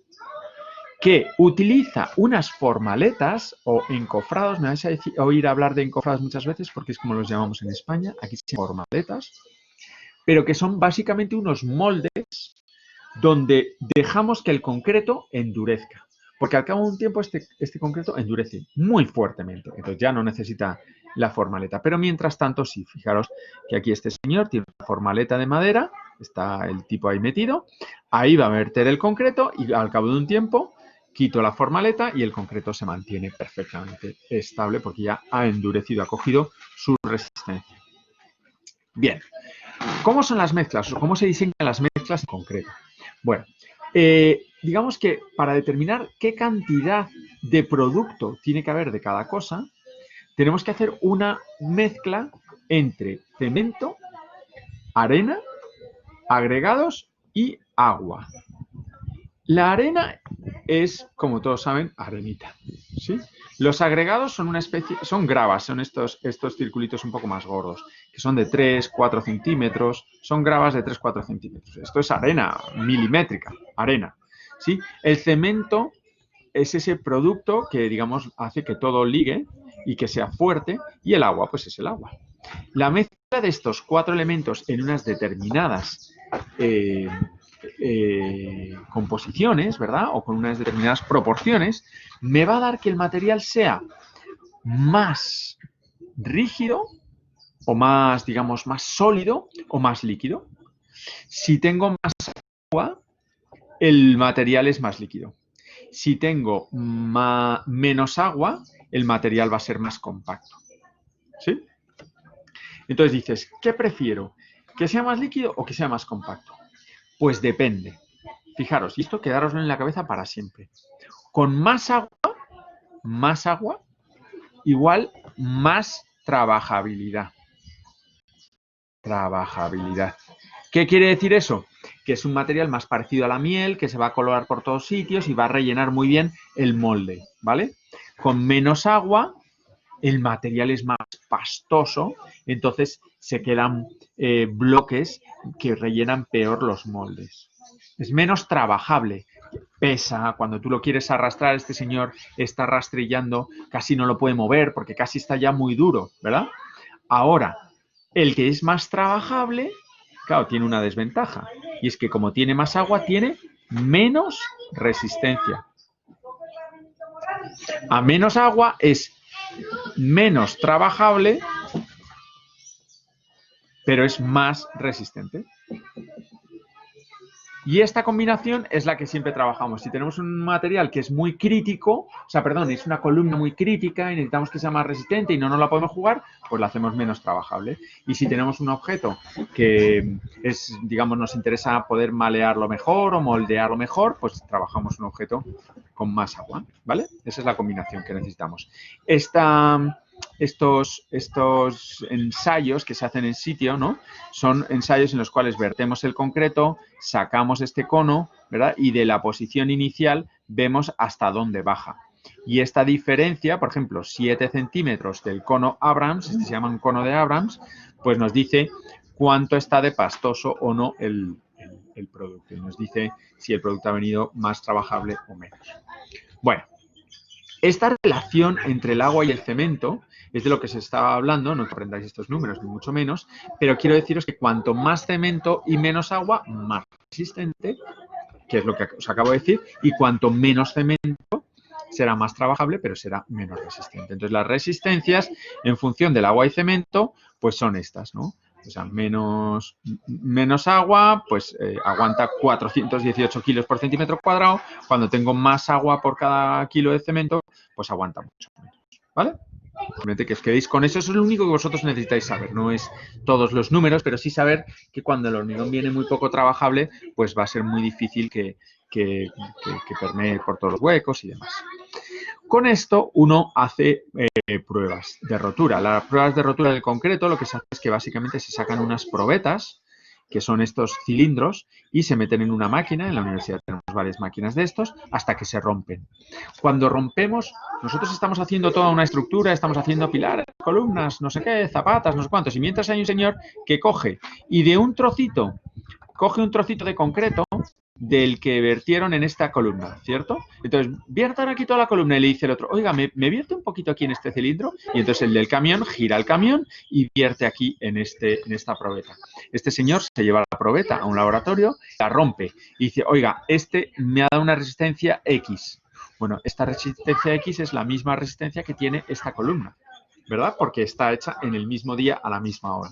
que utiliza unas formaletas o encofrados, me vais a oír hablar de encofrados muchas veces porque es como los llamamos en España, aquí se llaman formaletas, pero que son básicamente unos moldes donde dejamos que el concreto endurezca. Porque al cabo de un tiempo este concreto endurece muy fuertemente, entonces ya no necesita la formaleta. Pero mientras tanto, sí, fijaros que aquí este señor tiene una formaleta de madera, está el tipo ahí metido, ahí va a verter el concreto y al cabo de un tiempo quito la formaleta y el concreto se mantiene perfectamente estable porque ya ha endurecido, ha cogido su resistencia. Bien, ¿cómo son las mezclas o cómo se diseñan las mezclas en concreto? Bueno, digamos que para determinar qué cantidad de producto tiene que haber de cada cosa, tenemos que hacer una mezcla entre cemento, arena, agregados y agua. La arena es, como todos saben, arenita, ¿sí? Los agregados son una especie, son gravas, son estos circulitos un poco más gordos, que son de 3-4 centímetros, son gravas de 3-4 centímetros. Esto es arena milimétrica, arena, ¿sí? El cemento es ese producto que, digamos, hace que todo ligue y que sea fuerte, y el agua, pues es el agua. La mezcla de estos 4 elementos en unas determinadas composiciones, ¿verdad? O con unas determinadas proporciones, me va a dar que el material sea más rígido o más, digamos, más sólido o más líquido. Si tengo más agua, el material es más líquido. Si tengo menos agua, el material va a ser más compacto. ¿Sí? Entonces dices, ¿qué prefiero? ¿Que sea más líquido o que sea más compacto? Pues depende. Fijaros, y esto quedároslo en la cabeza para siempre. Con más agua, igual más trabajabilidad. Trabajabilidad. ¿Qué quiere decir eso? Que es un material más parecido a la miel, que se va a colorar por todos sitios y va a rellenar muy bien el molde, ¿vale? Con menos agua, el material es más pastoso, entonces se quedan bloques que rellenan peor los moldes. Es menos trabajable, pesa, cuando tú lo quieres arrastrar, este señor está rastrillando, casi no lo puede mover porque casi está ya muy duro, ¿verdad? Ahora, el que es más trabajable, claro, tiene una desventaja, y es que como tiene más agua, tiene menos resistencia. A menos agua es menos trabajable, pero es más resistente. Y esta combinación es la que siempre trabajamos. Si tenemos un material que es muy crítico, o sea, perdón, es una columna muy crítica y necesitamos que sea más resistente y no nos la podemos jugar, pues la hacemos menos trabajable. Y si tenemos un objeto que es, digamos, nos interesa poder malearlo mejor o moldearlo mejor, pues trabajamos un objeto con más agua, ¿vale? Esa es la combinación que necesitamos. Estos ensayos que se hacen en sitio, ¿no? Son ensayos en los cuales vertemos el concreto, sacamos este cono, ¿verdad? Y de la posición inicial vemos hasta dónde baja. Y esta diferencia, por ejemplo, 7 centímetros del cono Abrams, este se llama un cono de Abrams, pues nos dice cuánto está de pastoso o no el producto. Y nos dice si el producto ha venido más trabajable o menos. Bueno. Esta relación entre el agua y el cemento es de lo que se estaba hablando, no que aprendáis estos números, ni mucho menos, pero quiero deciros que cuanto más cemento y menos agua, más resistente, que es lo que os acabo de decir, y cuanto menos cemento, será más trabajable, pero será menos resistente. Entonces, las resistencias en función del agua y cemento, pues son estas, ¿no? O sea, menos agua, pues aguanta 418 kilos por centímetro cuadrado. Cuando tengo más agua por cada kilo de cemento, pues aguanta mucho menos, ¿vale? Simplemente que os quedéis con eso. Eso es lo único que vosotros necesitáis saber. No es todos los números, pero sí saber que cuando el hormigón viene muy poco trabajable, pues va a ser muy difícil que permee por todos los huecos y demás. Con esto uno hace pruebas de rotura. Las pruebas de rotura del concreto lo que se hace es que básicamente se sacan unas probetas, que son estos cilindros, y se meten en una máquina. En la universidad tenemos varias máquinas de estos, hasta que se rompen. Cuando rompemos, nosotros estamos haciendo toda una estructura, estamos haciendo pilares, columnas, no sé qué, zapatas, no sé cuántos, y mientras hay un señor que coge y de un trocito coge un trocito de concreto del que vertieron en esta columna, ¿cierto? Entonces, viertan aquí toda la columna y le dice el otro, oiga, ¿me vierte un poquito aquí en este cilindro? Y entonces el del camión gira el camión y vierte aquí en esta probeta. Este señor se lleva la probeta a un laboratorio, la rompe y dice, oiga, este me ha dado una resistencia X. Bueno, esta resistencia X es la misma resistencia que tiene esta columna, ¿verdad? Porque está hecha en el mismo día a la misma hora.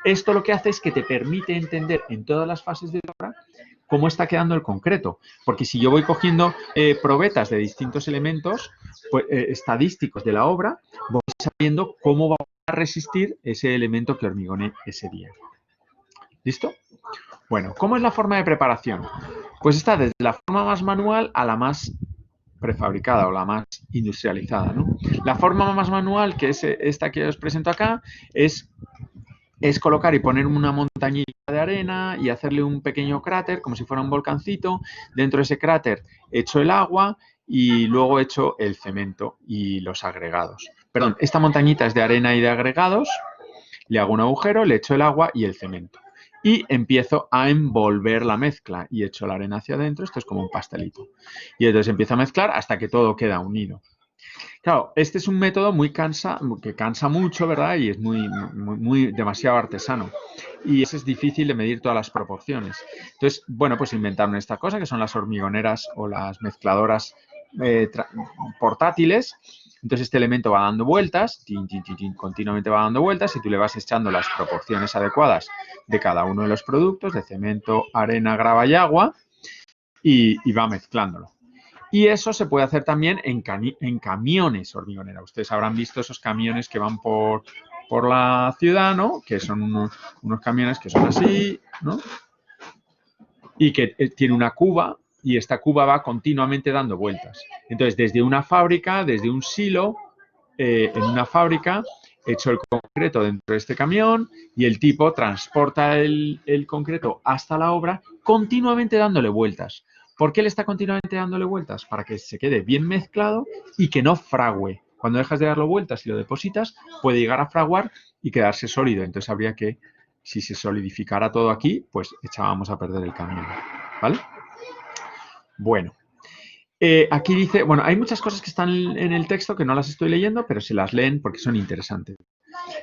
Esto lo que hace es que te permite entender en todas las fases de la obra cómo está quedando el concreto. Porque si yo voy cogiendo probetas de distintos elementos pues, estadísticos de la obra, voy sabiendo cómo va a resistir ese elemento que hormigone ese día. ¿Listo? Bueno, ¿cómo es la forma de preparación? Pues está desde la forma más manual a la más prefabricada o la más industrializada, ¿no? La forma más manual, que es esta que os presento acá, es colocar y poner una montañita de arena y hacerle un pequeño cráter, como si fuera un volcancito. Dentro de ese cráter echo el agua y luego echo el cemento y los agregados. Perdón, esta montañita es de arena y de agregados, le hago un agujero, le echo el agua y el cemento. Y empiezo a envolver la mezcla y echo la arena hacia adentro, esto es como un pastelito. Y entonces empiezo a mezclar hasta que todo queda unido. Claro, este es un método que cansa mucho, ¿verdad? Y es muy demasiado artesano. Y es difícil de medir todas las proporciones. Entonces, bueno, pues inventaron esta cosa que son las hormigoneras o las mezcladoras portátiles. Entonces este elemento va dando vueltas, continuamente va dando vueltas y tú le vas echando las proporciones adecuadas de cada uno de los productos, de cemento, arena, grava y agua, y va mezclándolo. Y eso se puede hacer también en camiones hormigoneras. Ustedes habrán visto esos camiones que van por la ciudad, ¿no? Que son unos camiones que son así, ¿no? Y que tiene una cuba y esta cuba va continuamente dando vueltas. Entonces, desde una fábrica, desde un silo, en una fábrica, echo el concreto dentro de este camión y el tipo transporta el concreto hasta la obra continuamente dándole vueltas. ¿Por qué le está continuamente dándole vueltas? Para que se quede bien mezclado y que no fragüe. Cuando dejas de darle vueltas y lo depositas, puede llegar a fraguar y quedarse sólido. Entonces habría que, si se solidificara todo aquí, pues echábamos a perder el camión. ¿Vale? Bueno. Aquí dice, bueno, hay muchas cosas que están en el texto que no las estoy leyendo, pero se las leen porque son interesantes.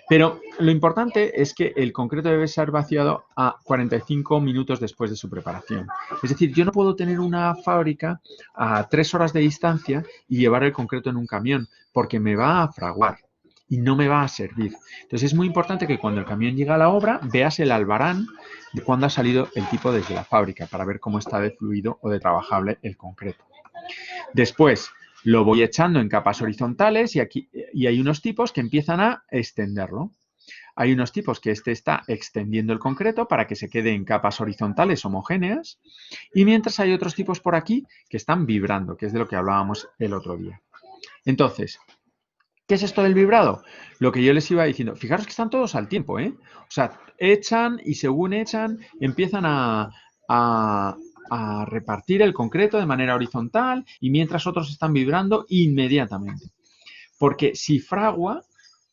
Pero lo importante es que el concreto debe ser vaciado a 45 minutos después de su preparación. Es decir, yo no puedo tener una fábrica a 3 horas de distancia y llevar el concreto en un camión porque me va a fraguar y no me va a servir. Entonces es muy importante que cuando el camión llega a la obra veas el albarán de cuando ha salido el tipo desde la fábrica para ver cómo está de fluido o de trabajable el concreto. Después lo voy echando en capas horizontales y hay unos tipos que empiezan a extenderlo. Hay unos tipos que está extendiendo el concreto para que se quede en capas horizontales homogéneas y mientras hay otros tipos por aquí que están vibrando, que es de lo que hablábamos el otro día. Entonces, ¿qué es esto del vibrado? Lo que yo les iba diciendo, fijaros que están todos al tiempo, ¿eh? O sea, echan y según echan empiezan a repartir el concreto de manera horizontal y mientras otros están vibrando inmediatamente. Porque si fragua,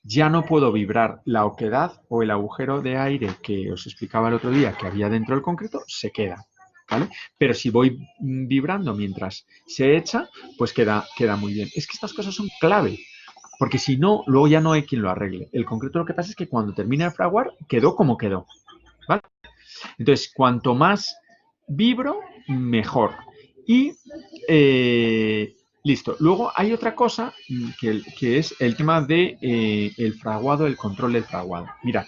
ya no puedo vibrar la oquedad o el agujero de aire que os explicaba el otro día que había dentro del concreto, se queda. ¿Vale? Pero si voy vibrando mientras se echa, pues queda muy bien. Es que estas cosas son clave, porque si no, luego ya no hay quien lo arregle. El concreto lo que pasa es que cuando termina de fraguar, quedó como quedó. ¿Vale? Entonces, cuanto más vibro, mejor. Y listo. Luego hay otra cosa que es el tema de el fraguado, el control del fraguado. Mirad,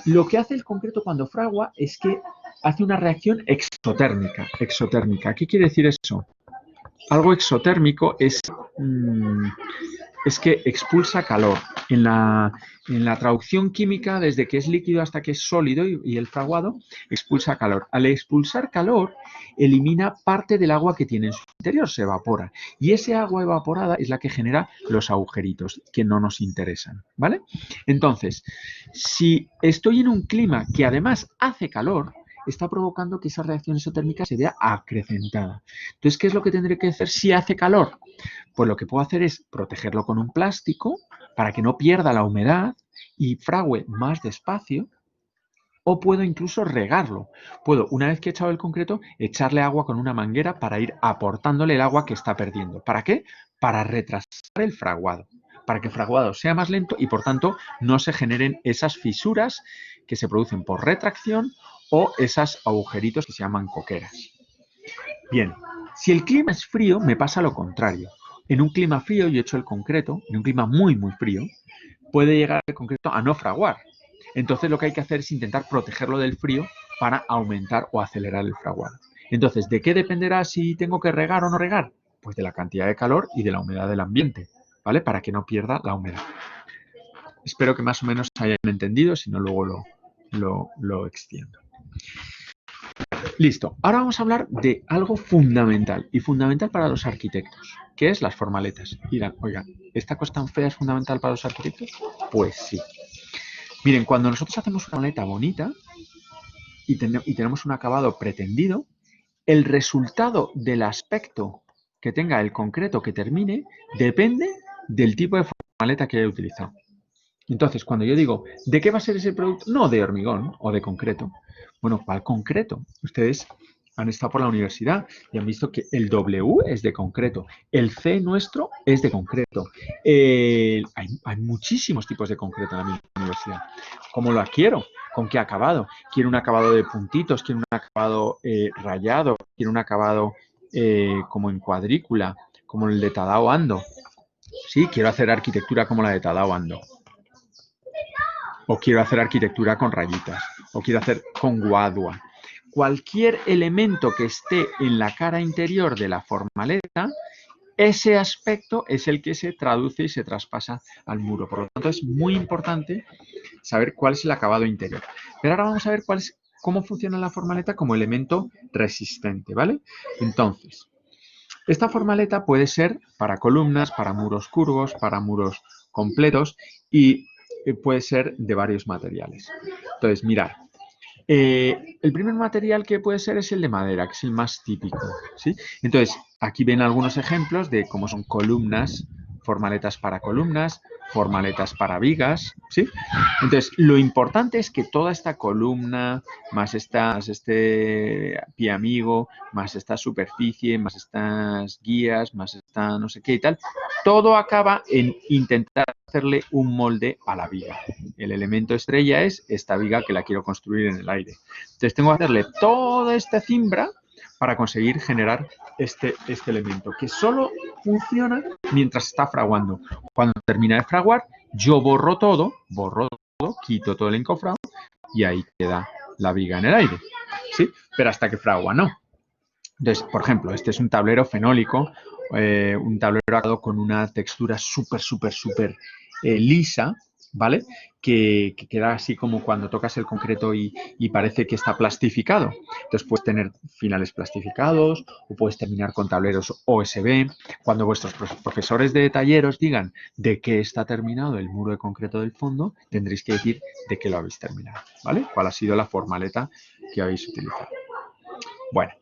lo que hace el concreto cuando fragua es que hace una reacción exotérmica. ¿Qué quiere decir eso? Algo exotérmico es que expulsa calor. En la traducción química, desde que es líquido hasta que es sólido y el fraguado, expulsa calor. Al expulsar calor, elimina parte del agua que tiene en su interior, se evapora. Y ese agua evaporada es la que genera los agujeritos que no nos interesan, ¿vale? Entonces, si estoy en un clima que además hace calor, está provocando que esa reacción exotérmica se vea acrecentada. Entonces, ¿qué es lo que tendré que hacer si hace calor? Pues lo que puedo hacer es protegerlo con un plástico para que no pierda la humedad y fragüe más despacio, o puedo incluso regarlo. Puedo, una vez que he echado el concreto, echarle agua con una manguera para ir aportándole el agua que está perdiendo. ¿Para qué? Para retrasar el fraguado, para que el fraguado sea más lento y por tanto no se generen esas fisuras que se producen por retracción o esos agujeritos que se llaman coqueras. Bien, si el clima es frío, me pasa lo contrario. En un clima frío, yo echo el concreto, en un clima muy, muy frío, puede llegar el concreto a no fraguar. Entonces lo que hay que hacer es intentar protegerlo del frío para aumentar o acelerar el fraguado. Entonces, ¿de qué dependerá si tengo que regar o no regar? Pues de la cantidad de calor y de la humedad del ambiente, ¿vale? Para que no pierda la humedad. Espero que más o menos hayan entendido, si no luego lo extiendo. Listo, ahora vamos a hablar de algo fundamental y fundamental para los arquitectos, que es las formaletas. Dirán, oigan, ¿esta cosa tan fea es fundamental para los arquitectos? Pues sí. Miren, cuando nosotros hacemos una maleta bonita y tenemos un acabado pretendido, el resultado del aspecto que tenga el concreto que termine depende del tipo de formaleta que haya utilizado. Entonces, cuando yo digo, ¿de qué va a ser ese producto? No de hormigón o de concreto. Bueno, ¿cuál concreto? Ustedes han estado por la universidad y han visto que el W es de concreto, el C nuestro es de concreto. Hay muchísimos tipos de concreto en la universidad. ¿Cómo lo quiero? ¿Con qué acabado? ¿Quiero un acabado de puntitos? ¿Quiero un acabado rayado? ¿Quiero un acabado como en cuadrícula, como el de Tadao Ando? Sí, quiero hacer arquitectura como la de Tadao Ando. O quiero hacer arquitectura con rayitas, o quiero hacer con guadua. Cualquier elemento que esté en la cara interior de la formaleta, ese aspecto es el que se traduce y se traspasa al muro. Por lo tanto, es muy importante saber cuál es el acabado interior. Pero ahora vamos a ver cómo funciona la formaleta como elemento resistente, ¿vale? Entonces, esta formaleta puede ser para columnas, para muros curvos, para muros completos y puede ser de varios materiales. Entonces, mirad, el primer material que puede ser es el de madera, que es el más típico, ¿sí? Entonces, aquí ven algunos ejemplos de cómo son columnas, formaletas para columnas, formaletas para vigas, ¿sí? Entonces, lo importante es que toda esta columna, más este pie amigo, más esta superficie, más estas guías, más esta no sé qué y tal, todo acaba en intentar hacerle un molde a la viga. El elemento estrella es esta viga que la quiero construir en el aire. Entonces, tengo que hacerle toda esta cimbra para conseguir generar este elemento, que solo funciona mientras está fraguando. Cuando termina de fraguar, yo borro todo, quito todo el encofrado y ahí queda la viga en el aire, ¿sí? Pero hasta que fragua no. Entonces, por ejemplo, este es un tablero fenólico, un tablero con una textura súper lisa, ¿vale? Que queda así como cuando tocas el concreto y parece que está plastificado. Entonces puedes tener finales plastificados o puedes terminar con tableros OSB. Cuando vuestros profesores de talleros digan de qué está terminado el muro de concreto del fondo, tendréis que decir de qué lo habéis terminado, ¿vale? ¿Cuál ha sido la formaleta que habéis utilizado? Bueno.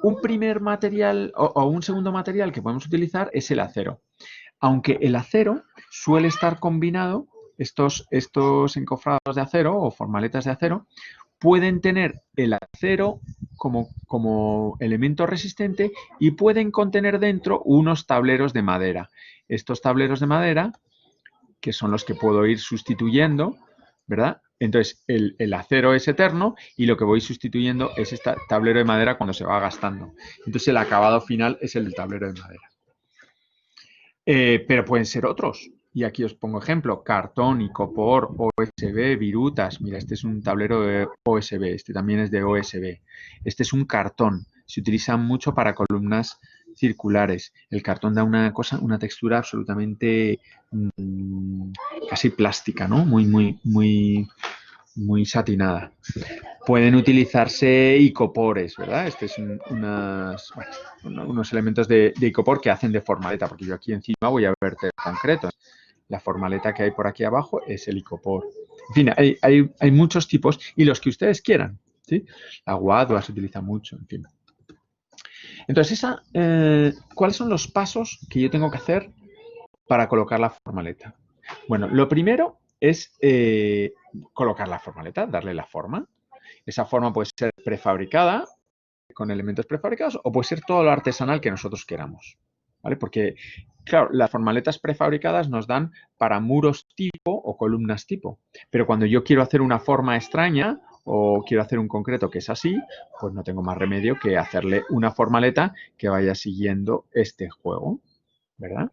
Un primer material o un segundo material que podemos utilizar es el acero. Aunque el acero suele estar combinado, estos encofrados de acero o formaletas de acero pueden tener el acero como elemento resistente y pueden contener dentro unos tableros de madera. Estos tableros de madera, que son los que puedo ir sustituyendo, ¿verdad? Entonces, el acero es eterno y lo que voy sustituyendo es este tablero de madera cuando se va gastando. Entonces, el acabado final es el del tablero de madera. Pero pueden ser otros. Y aquí os pongo ejemplo, cartón, icopor, OSB, virutas. Mira, este es un tablero de OSB, este también es de OSB. Este es un cartón, se utiliza mucho para columnas circulares. El cartón da una textura absolutamente casi plástica, ¿no? Muy satinada. Pueden utilizarse icopores, ¿verdad? Este es unos elementos de icopor que hacen de formaleta, porque yo aquí encima voy a verter concreto. La formaleta que hay por aquí abajo es el icopor. En fin, hay muchos tipos y los que ustedes quieran, ¿sí? La guadua se utiliza mucho, en fin. Entonces, ¿cuáles son los pasos que yo tengo que hacer para colocar la formaleta? Bueno, lo primero es colocar la formaleta, darle la forma. Esa forma puede ser prefabricada, con elementos prefabricados, o puede ser todo lo artesanal que nosotros queramos, ¿vale? Porque, claro, las formaletas prefabricadas nos dan para muros tipo o columnas tipo, pero cuando yo quiero hacer una forma extraña o quiero hacer un concreto que es así, pues no tengo más remedio que hacerle una formaleta que vaya siguiendo este juego, ¿verdad?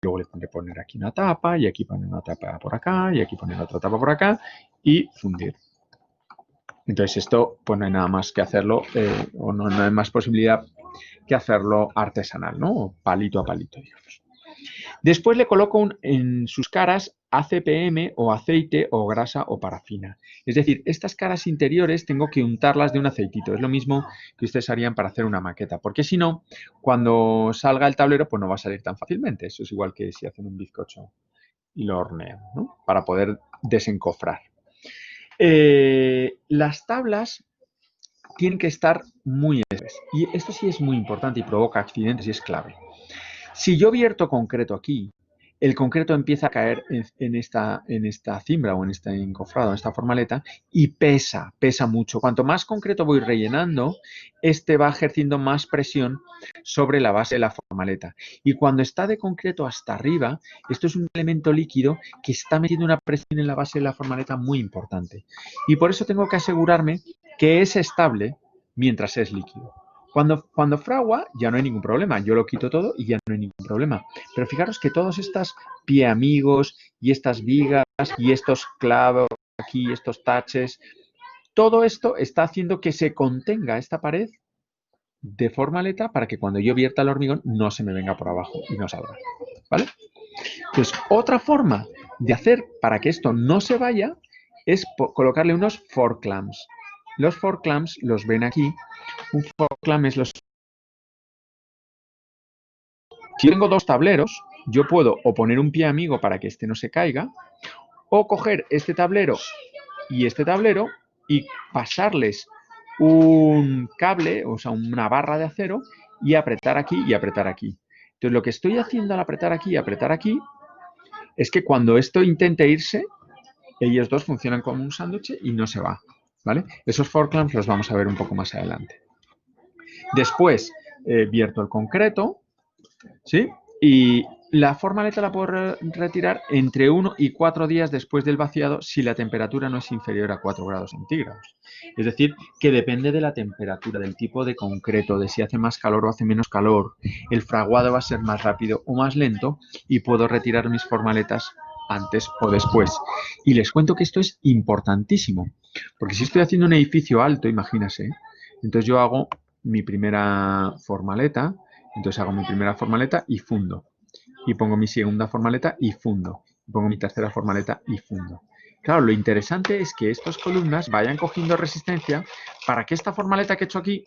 Luego le tendré que poner aquí una tapa y aquí poner una tapa por acá y aquí poner otra tapa por acá y fundir. Entonces esto, pues no hay nada más que hacerlo, o no hay más posibilidad que hacerlo artesanal, ¿no? Palito a palito, digamos. Después le coloco en sus caras ACPM o aceite o grasa o parafina. Es decir, estas caras interiores tengo que untarlas de un aceitito. Es lo mismo que ustedes harían para hacer una maqueta, porque si no, cuando salga el tablero, pues no va a salir tan fácilmente. Eso es igual que si hacen un bizcocho y lo hornean, ¿no? Para poder desencofrar. Las tablas tienen que estar muy leves. Y esto sí es muy importante y provoca accidentes y es clave. Si yo vierto concreto aquí, el concreto empieza a caer en esta cimbra o en este encofrado, en esta formaleta, y pesa mucho. Cuanto más concreto voy rellenando, este va ejerciendo más presión sobre la base de la formaleta. Y cuando está de concreto hasta arriba, esto es un elemento líquido que está metiendo una presión en la base de la formaleta muy importante. Y por eso tengo que asegurarme que es estable mientras es líquido. Cuando fragua ya no hay ningún problema, yo lo quito todo y ya no hay ningún problema. Pero fijaros que todos estos pie amigos y estas vigas y estos clavos aquí, estos taches, todo esto está haciendo que se contenga esta pared de formaleta para que cuando yo vierta el hormigón no se me venga por abajo y no salga, ¿vale? Entonces, otra forma de hacer para que esto no se vaya es colocarle unos fork clamps. Los fork clamps los ven aquí. Un fork clamp es los... Si tengo dos tableros, yo puedo o poner un pie amigo para que este no se caiga, o coger este tablero y pasarles un cable, o sea, una barra de acero y apretar aquí y apretar aquí. Entonces, lo que estoy haciendo al apretar aquí y apretar aquí es que cuando esto intente irse, ellos dos funcionan como un sándwich y no se va, ¿vale? Esos fork clamps los vamos a ver un poco más adelante. Después, vierto el concreto, ¿sí? Y la formaleta la puedo retirar entre 1 y 4 días después del vaciado si la temperatura no es inferior a 4 grados centígrados. Es decir, que depende de la temperatura, del tipo de concreto, de si hace más calor o hace menos calor. El fraguado va a ser más rápido o más lento y puedo retirar mis formaletas antes o después. Y les cuento que esto es importantísimo, porque si estoy haciendo un edificio alto, imagínense, entonces yo hago mi primera formaleta, y fundo. Y pongo mi segunda formaleta y fundo. Y pongo mi tercera formaleta y fundo. Claro, lo interesante es que estas columnas vayan cogiendo resistencia para que esta formaleta que he hecho aquí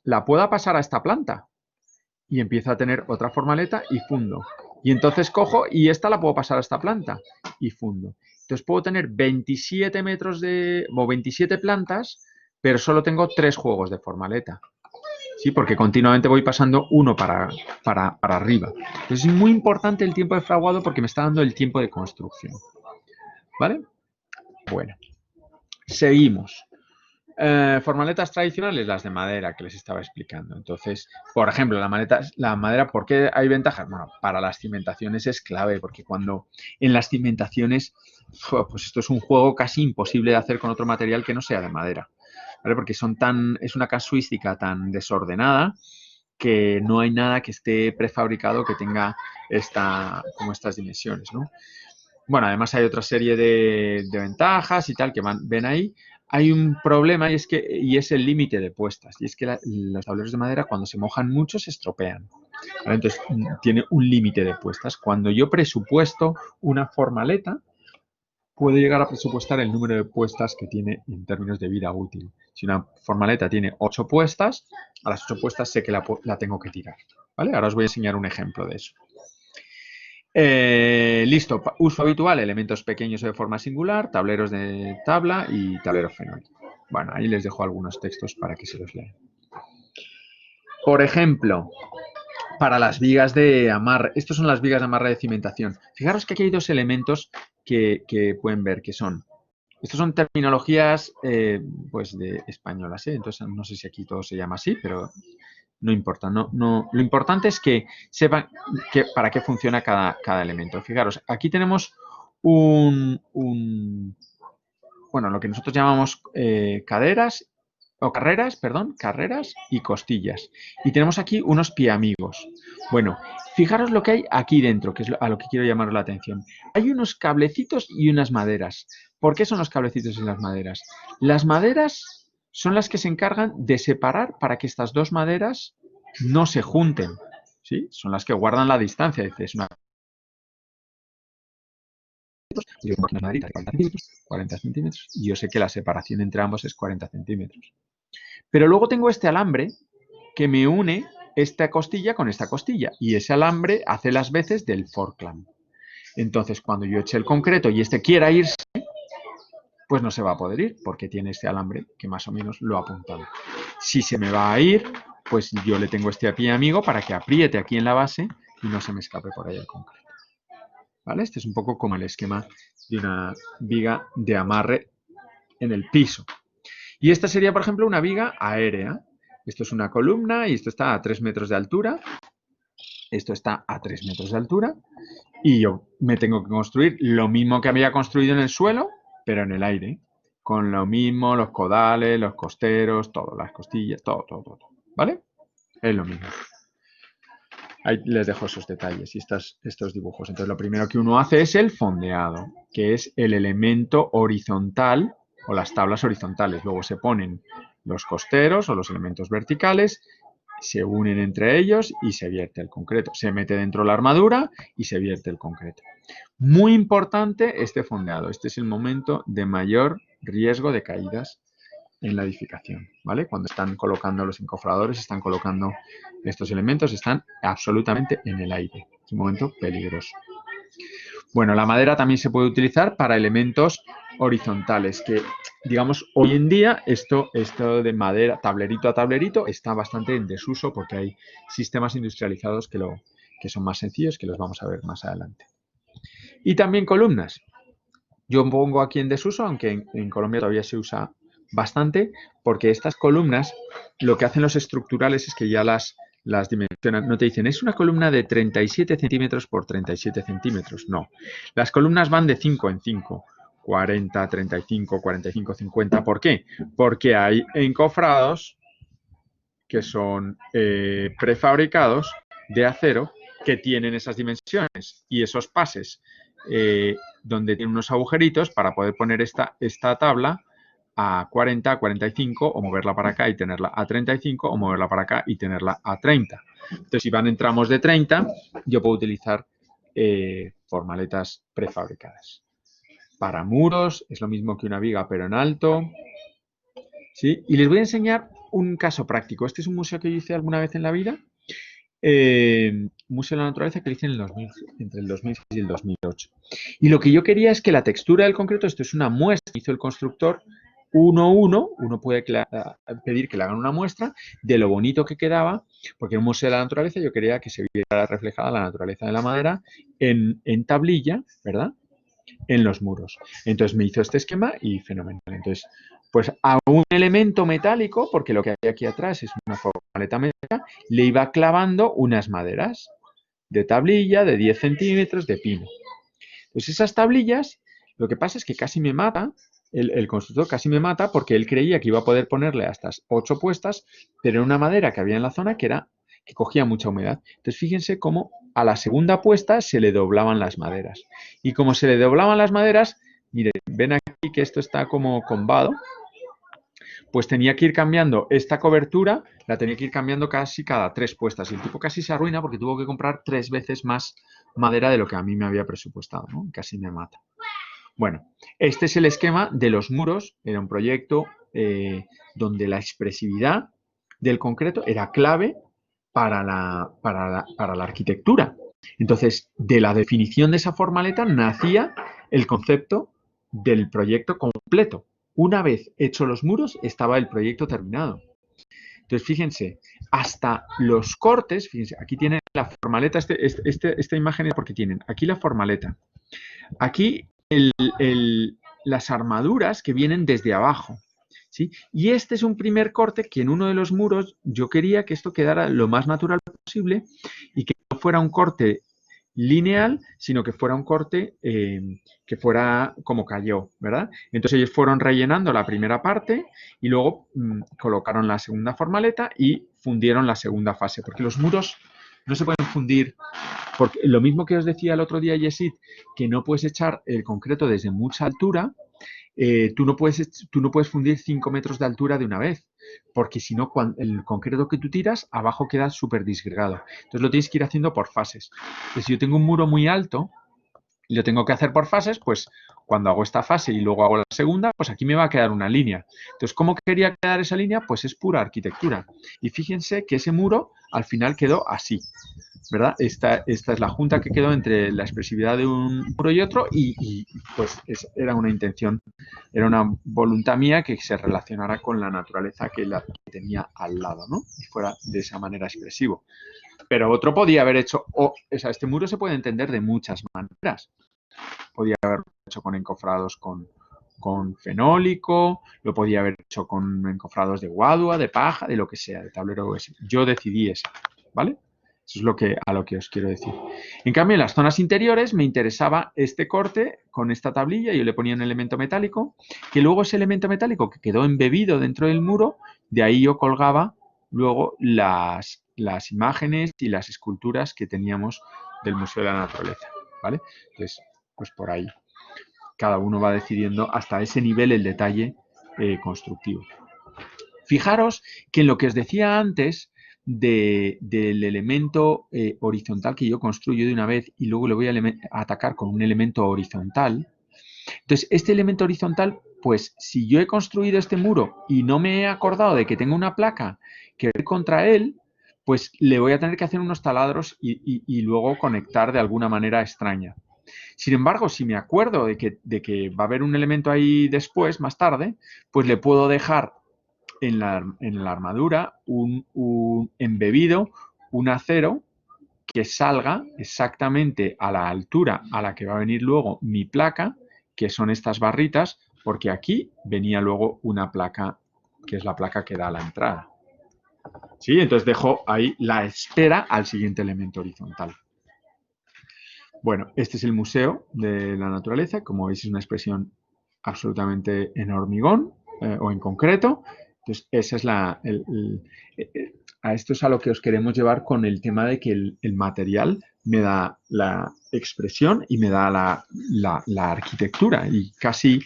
la pueda pasar a esta planta. Y empiezo a tener otra formaleta y fundo. Y entonces cojo y esta la puedo pasar a esta planta y fundo. Entonces puedo tener 27 metros o 27 plantas, pero solo tengo 3 juegos de formaleta. Sí, porque continuamente voy pasando uno para arriba. Entonces es muy importante el tiempo de fraguado porque me está dando el tiempo de construcción. ¿Vale? Bueno, seguimos. Formaletas tradicionales, las de madera que les estaba explicando. Entonces, por ejemplo, la madera, ¿por qué hay ventajas? Bueno, para las cimentaciones es clave, porque cuando en las cimentaciones, pues esto es un juego casi imposible de hacer con otro material que no sea de madera. ¿Vale? Porque es una casuística tan desordenada que no hay nada que esté prefabricado que tenga como estas dimensiones, ¿no? Bueno, además hay otra serie de ventajas y tal que ven ahí. Hay un problema y es el límite de puestas. Y es que los tableros de madera cuando se mojan mucho se estropean. ¿Vale? Entonces tiene un límite de puestas. Cuando yo presupuesto una formaleta, puedo llegar a presupuestar el número de puestas que tiene en términos de vida útil. Si una formaleta tiene 8 puestas, a las 8 puestas sé que la tengo que tirar. ¿Vale? Ahora os voy a enseñar un ejemplo de eso. Listo, uso habitual, elementos pequeños o de forma singular, tableros de tabla y tablero fenólico. Bueno, ahí les dejo algunos textos para que se los lean. Por ejemplo, para las vigas de amarre, estos son las vigas de amarre de cimentación. Fijaros que aquí hay dos elementos que pueden ver que son. Estas son terminologías pues de españolas, entonces no sé si aquí todo se llama así, pero no importa. Lo importante es que sepan para qué funciona cada elemento. Fijaros, aquí tenemos bueno, lo que nosotros llamamos carreras y costillas. Y tenemos aquí unos piamigos. Bueno, fijaros lo que hay aquí dentro, que es a lo que quiero llamar la atención. Hay unos cablecitos y unas maderas. ¿Por qué son los cablecitos y las maderas? Las maderas son las que se encargan de separar para que estas dos maderas no se junten, ¿sí? Son las que guardan la distancia. Es una 40 centímetros, y yo sé que la separación entre ambos es 40 centímetros. Pero luego tengo este alambre que me une esta costilla con esta costilla, y ese alambre hace las veces del forclamp. Entonces, cuando yo eche el concreto y este quiera irse, pues no se va a poder ir, porque tiene este alambre que más o menos lo ha apuntado. Si se me va a ir, pues yo le tengo este pie amigo para que apriete aquí en la base y no se me escape por ahí el concreto. ¿Vale? Este es un poco como el esquema de una viga de amarre en el piso. Y esta sería, por ejemplo, una viga aérea. Esto es una columna y esto está a 3 metros de altura. Esto está a 3 metros de altura. Y yo me tengo que construir lo mismo que había construido en el suelo, pero en el aire. Con lo mismo, los codales, los costeros, todo, las costillas, todo. ¿Vale? Es lo mismo. Ahí les dejo esos detalles y estos dibujos. Entonces, lo primero que uno hace es el fondeado, que es el elemento horizontal o las tablas horizontales. Luego se ponen los costeros o los elementos verticales, se unen entre ellos y se vierte el concreto. Se mete dentro la armadura y se vierte el concreto. Muy importante este fondeado. Este es el momento de mayor riesgo de caídas en la edificación, ¿vale? Cuando están colocando los encofradores, están colocando estos elementos, están absolutamente en el aire. Es un momento peligroso. Bueno, la madera también se puede utilizar para elementos horizontales, que, digamos, hoy en día esto de madera, tablerito a tablerito, está bastante en desuso porque hay sistemas industrializados que son más sencillos, que los vamos a ver más adelante. Y también columnas. Yo pongo aquí en desuso, aunque en Colombia todavía se usa bastante, porque estas columnas, lo que hacen los estructurales es que ya las dimensionan, no te dicen, es una columna de 37 centímetros por 37 centímetros, no. Las columnas van de 5 en 5, 40, 35, 45, 50, ¿por qué? Porque hay encofrados que son prefabricados de acero que tienen esas dimensiones y esos pases donde tienen unos agujeritos para poder poner esta tabla a 40, a 45 o moverla para acá y tenerla a 35 o moverla para acá y tenerla a 30. Entonces, si van en tramos de 30, yo puedo utilizar formaletas prefabricadas. Para muros es lo mismo que una viga, pero en alto. ¿Sí? Y les voy a enseñar un caso práctico. Este es un museo que yo hice alguna vez en la vida. Museo de la Naturaleza que lo hice entre el 2006 y el 2008. Y lo que yo quería es que la textura del concreto, esto es una muestra que hizo el constructor, uno puede pedir que le hagan una muestra de lo bonito que quedaba, porque en un museo de la naturaleza yo quería que se viera reflejada la naturaleza de la madera en tablilla, ¿verdad? En los muros. Entonces me hizo este esquema y fenomenal. Entonces, pues a un elemento metálico, porque lo que hay aquí atrás es una formaleta metálica, le iba clavando unas maderas de tablilla de 10 centímetros de pino. Entonces esas tablillas, lo que pasa es que casi me mata, el constructor casi me mata porque él creía que iba a poder ponerle hasta 8 puestas, pero en una madera que había en la zona que cogía mucha humedad. Entonces fíjense cómo a la segunda puesta se le doblaban las maderas. Y como se le doblaban las maderas, miren, ven aquí que esto está como combado, pues tenía que ir cambiando esta cobertura, la tenía que ir cambiando casi cada 3 puestas. Y el tipo casi se arruina porque tuvo que comprar 3 veces más madera de lo que a mí me había presupuestado, ¿no? Casi me mata. Bueno, este es el esquema de los muros. Era un proyecto donde la expresividad del concreto era clave para la arquitectura. Entonces, de la definición de esa formaleta nacía el concepto del proyecto completo. Una vez hechos los muros, estaba el proyecto terminado. Entonces, fíjense, hasta los cortes, fíjense, aquí tienen la formaleta, esta imagen es porque tienen aquí la formaleta, aquí las armaduras que vienen desde abajo, ¿sí? Y este es un primer corte que en uno de los muros yo quería que esto quedara lo más natural posible y que no fuera un corte lineal, sino que fuera un corte que fuera como cayó, ¿verdad? Entonces ellos fueron rellenando la primera parte y luego colocaron la segunda formaleta y fundieron la segunda fase, porque los muros no se pueden fundir, porque lo mismo que os decía el otro día Yesid, que no puedes echar el concreto desde mucha altura, tú no puedes fundir 5 metros de altura de una vez, porque si no, el concreto que tú tiras, abajo queda súper disgregado. Entonces lo tienes que ir haciendo por fases. Entonces, si yo tengo un muro muy alto y lo tengo que hacer por fases, pues cuando hago esta fase y luego hago la segunda, pues aquí me va a quedar una línea. Entonces, ¿cómo quería quedar esa línea? Pues es pura arquitectura. Y fíjense que ese muro al final quedó así, ¿verdad? Esta es la junta que quedó entre la expresividad de un muro y otro y pues era una intención, era una voluntad mía que se relacionara con la naturaleza que la tenía al lado, ¿no? Y fuera de esa manera expresivo. Pero otro podía haber hecho, este muro se puede entender de muchas maneras. Podía haberlo hecho con encofrados con fenólico, lo podía haber hecho con encofrados de guadua, de paja, de lo que sea, de tablero. Yo decidí eso, ¿vale? Eso es a lo que os quiero decir. En cambio, en las zonas interiores me interesaba este corte con esta tablilla. Yo le ponía un elemento metálico, que luego ese elemento metálico que quedó embebido dentro del muro, de ahí yo colgaba luego las imágenes y las esculturas que teníamos del Museo de la Naturaleza, ¿vale? Entonces, pues por ahí. Cada uno va decidiendo hasta ese nivel el detalle constructivo. Fijaros que en lo que os decía antes del elemento horizontal que yo construyo de una vez y luego le voy a atacar con un elemento horizontal. Entonces, este elemento horizontal, pues si yo he construido este muro y no me he acordado de que tengo una placa que ir contra él, pues le voy a tener que hacer unos taladros y luego conectar de alguna manera extraña. Sin embargo, si me acuerdo de que va a haber un elemento ahí después, más tarde, pues le puedo dejar en la armadura un embebido, un acero que salga exactamente a la altura a la que va a venir luego mi placa, que son estas barritas, porque aquí venía luego una placa, que es la placa que da a la entrada. ¿Sí? Entonces dejo ahí la espera al siguiente elemento horizontal. Bueno, este es el Museo de la Naturaleza. Como veis, es una expresión absolutamente en hormigón o en concreto. Entonces, esa es a esto es a lo que os queremos llevar con el tema de que el material me da la expresión y me da la arquitectura y casi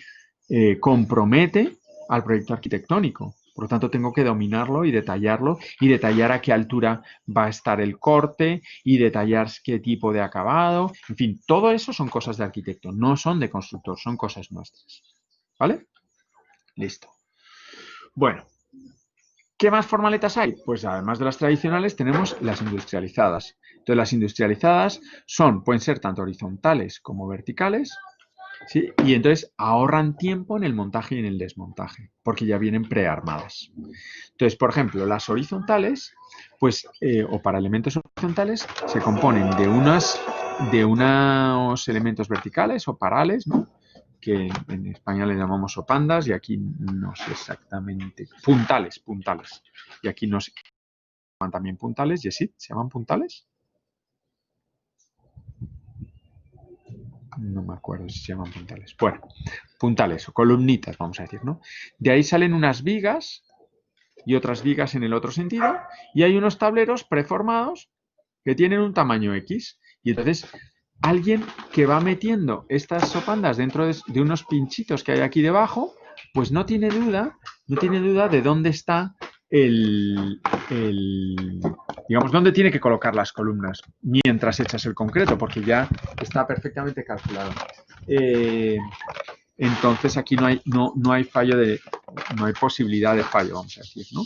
compromete al proyecto arquitectónico. Por lo tanto, tengo que dominarlo y detallar a qué altura va a estar el corte y detallar qué tipo de acabado. En fin, todo eso son cosas de arquitecto, no son de constructor, son cosas nuestras. ¿Vale? Listo. Bueno, ¿qué más formaletas hay? Pues además de las tradicionales tenemos las industrializadas. Entonces, las industrializadas pueden ser tanto horizontales como verticales. ¿Sí? Y entonces ahorran tiempo en el montaje y en el desmontaje, porque ya vienen prearmadas. Entonces, por ejemplo, las horizontales, pues, o para elementos horizontales, se componen de unos elementos verticales o parales, ¿no? Que en España le llamamos sopandas y aquí no sé exactamente. Puntales. Y aquí no sé. ¿Se llaman también puntales? ¿Yesid? ¿Se llaman puntales? No me acuerdo si se llaman puntales. Bueno, puntales o columnitas, vamos a decir, ¿no? De ahí salen unas vigas y otras vigas en el otro sentido y hay unos tableros preformados que tienen un tamaño X. Y entonces alguien que va metiendo estas sopandas dentro de unos pinchitos que hay aquí debajo, pues no tiene duda de dónde está digamos, dónde tiene que colocar las columnas mientras echas el concreto, porque ya está perfectamente calculado. Entonces aquí no hay fallo no hay posibilidad de fallo, vamos a decir, ¿no?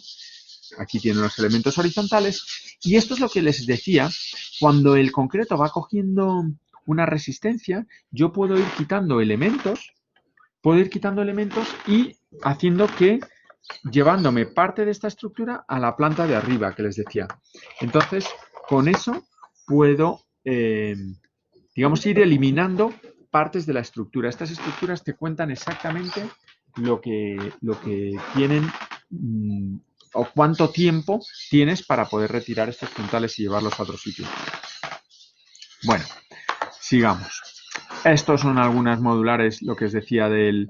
Aquí tienen los elementos horizontales y esto es lo que les decía, cuando el concreto va cogiendo una resistencia, yo puedo ir quitando elementos y haciendo que llevándome parte de esta estructura a la planta de arriba que les decía. Entonces, con eso puedo, digamos, ir eliminando partes de la estructura. Estas estructuras te cuentan exactamente lo que tienen o cuánto tiempo tienes para poder retirar estos puntales y llevarlos a otro sitio. Bueno, sigamos. Estos son algunas modulares, lo que os decía del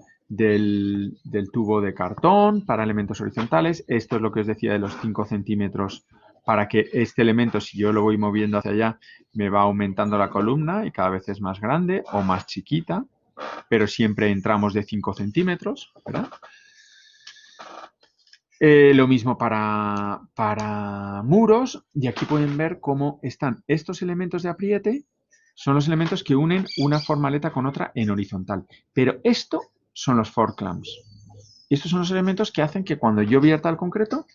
tubo de cartón para elementos horizontales. Esto es lo que os decía de los 5 centímetros para que este elemento, si yo lo voy moviendo hacia allá, me va aumentando la columna y cada vez es más grande o más chiquita, pero siempre en tramos de 5 centímetros, ¿verdad? Lo mismo para muros, y aquí pueden ver cómo están estos elementos de apriete, son los elementos que unen una formaleta con otra en horizontal. Pero esto son los fork clamps. Y estos son los elementos que hacen que cuando yo vierta el concreto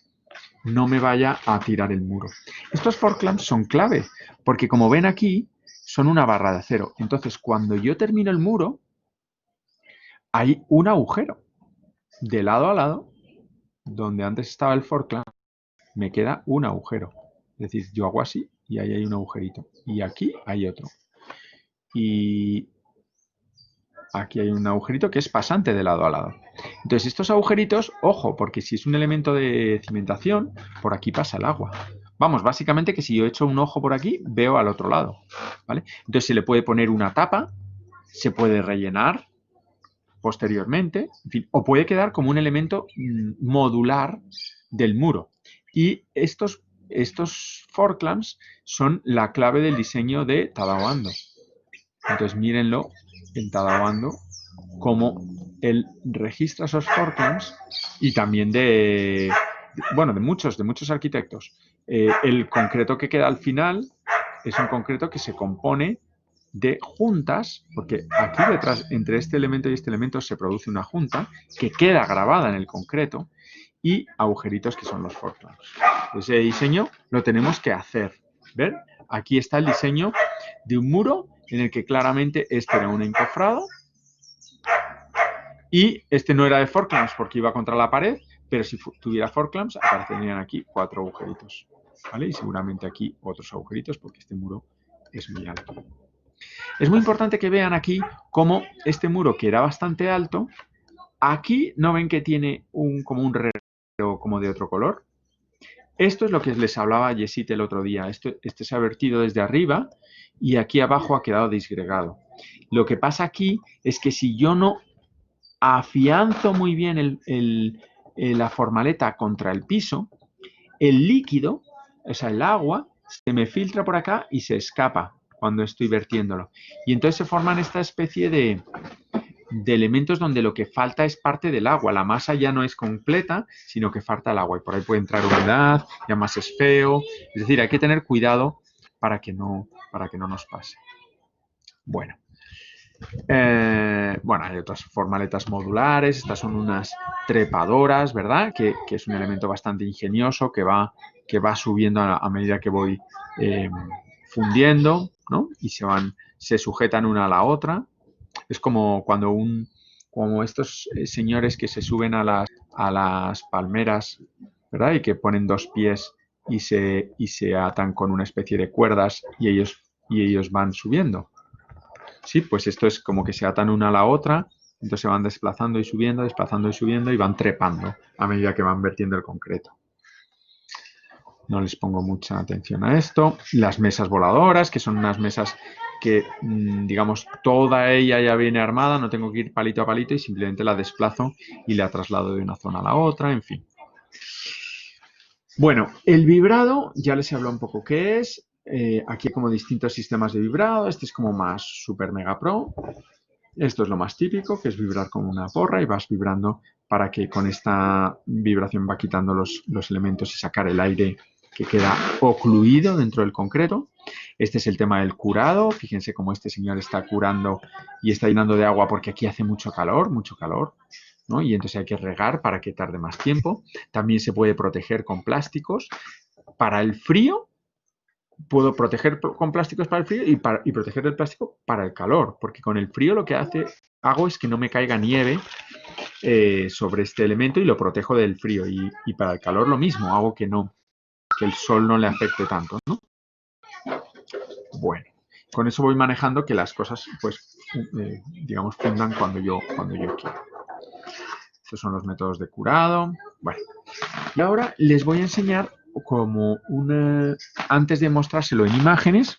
no me vaya a tirar el muro. Estos fork clamps son clave, porque como ven aquí, son una barra de acero. Entonces, cuando yo termino el muro, hay un agujero de lado a lado, donde antes estaba el fork clamp, me queda un agujero. Es decir, yo hago así y ahí hay un agujerito. Y aquí hay otro. Y aquí hay un agujerito que es pasante de lado a lado. Entonces, estos agujeritos, ojo, porque si es un elemento de cimentación, por aquí pasa el agua. Vamos, básicamente que si yo echo un ojo por aquí, veo al otro lado, ¿vale? Entonces, se le puede poner una tapa, se puede rellenar posteriormente, en fin, o puede quedar como un elemento modular del muro. Y estos fork clamps son la clave del diseño de Tadao Ando. Entonces, mírenlo en Tadao Ando, cómo él registra esos fork clamps y también de muchos arquitectos. El concreto que queda al final es un concreto que se compone de juntas, porque aquí detrás, entre este elemento y este elemento, se produce una junta que queda grabada en el concreto y agujeritos que son los fork clamps. Ese diseño lo tenemos que hacer. ¿Ver? Aquí está el diseño de un muro en el que claramente este era un encofrado y este no era de fork clamps porque iba contra la pared, pero si tuviera fork clamps aparecerían aquí 4 agujeritos, ¿vale? Y seguramente aquí otros agujeritos porque este muro es muy alto. Es muy importante que vean aquí cómo este muro, que era bastante alto, aquí no ven que tiene como un reloj como de otro color. Esto es lo que les hablaba a Yesit el otro día. Este se ha vertido desde arriba y aquí abajo ha quedado disgregado. Lo que pasa aquí es que si yo no afianzo muy bien la formaleta contra el piso, el líquido, o sea, el agua, se me filtra por acá y se escapa cuando estoy vertiéndolo. Y entonces se forman esta especie de elementos donde lo que falta es parte del agua. La masa ya no es completa, sino que falta el agua. Y por ahí puede entrar humedad, y además es feo. Es decir, hay que tener cuidado para que no nos pase. Bueno. Hay otras formaletas modulares. Estas son unas trepadoras, ¿verdad? Que es un elemento bastante ingenioso que va subiendo a medida que voy fundiendo, ¿no? Y se sujetan una a la otra. Es como como estos señores que se suben a las palmeras, ¿verdad? Y que ponen 2 pies y se atan con una especie de cuerdas y ellos van subiendo. Sí, pues esto es como que se atan una a la otra, entonces se van desplazando y subiendo y van trepando a medida que van vertiendo el concreto. No les pongo mucha atención a esto. Las mesas voladoras, que son unas mesas que, digamos, toda ella ya viene armada, no tengo que ir palito a palito y simplemente la desplazo y la traslado de una zona a la otra, en fin. Bueno, el vibrado, ya les he hablado un poco qué es. Aquí hay como distintos sistemas de vibrado. Este es como más super mega pro. Esto es lo más típico, que es vibrar con una porra y vas vibrando para que con esta vibración va quitando los elementos y sacar el aire que queda ocluido dentro del concreto. Este es el tema del curado. Fíjense cómo este señor está curando y está llenando de agua porque aquí hace mucho calor, ¿no? Y entonces hay que regar para que tarde más tiempo. También se puede proteger con plásticos. Para el frío, puedo proteger con plásticos para el frío y proteger el plástico para el calor, porque con el frío lo que hago es que no me caiga nieve sobre este elemento y lo protejo del frío. Y para el calor lo mismo, hago que el sol no le afecte tanto, ¿no? Bueno, con eso voy manejando que las cosas pues digamos, fundan cuando yo quiero. Estos son los métodos de curado. Bueno, y ahora les voy a enseñar como antes de mostrárselo en imágenes,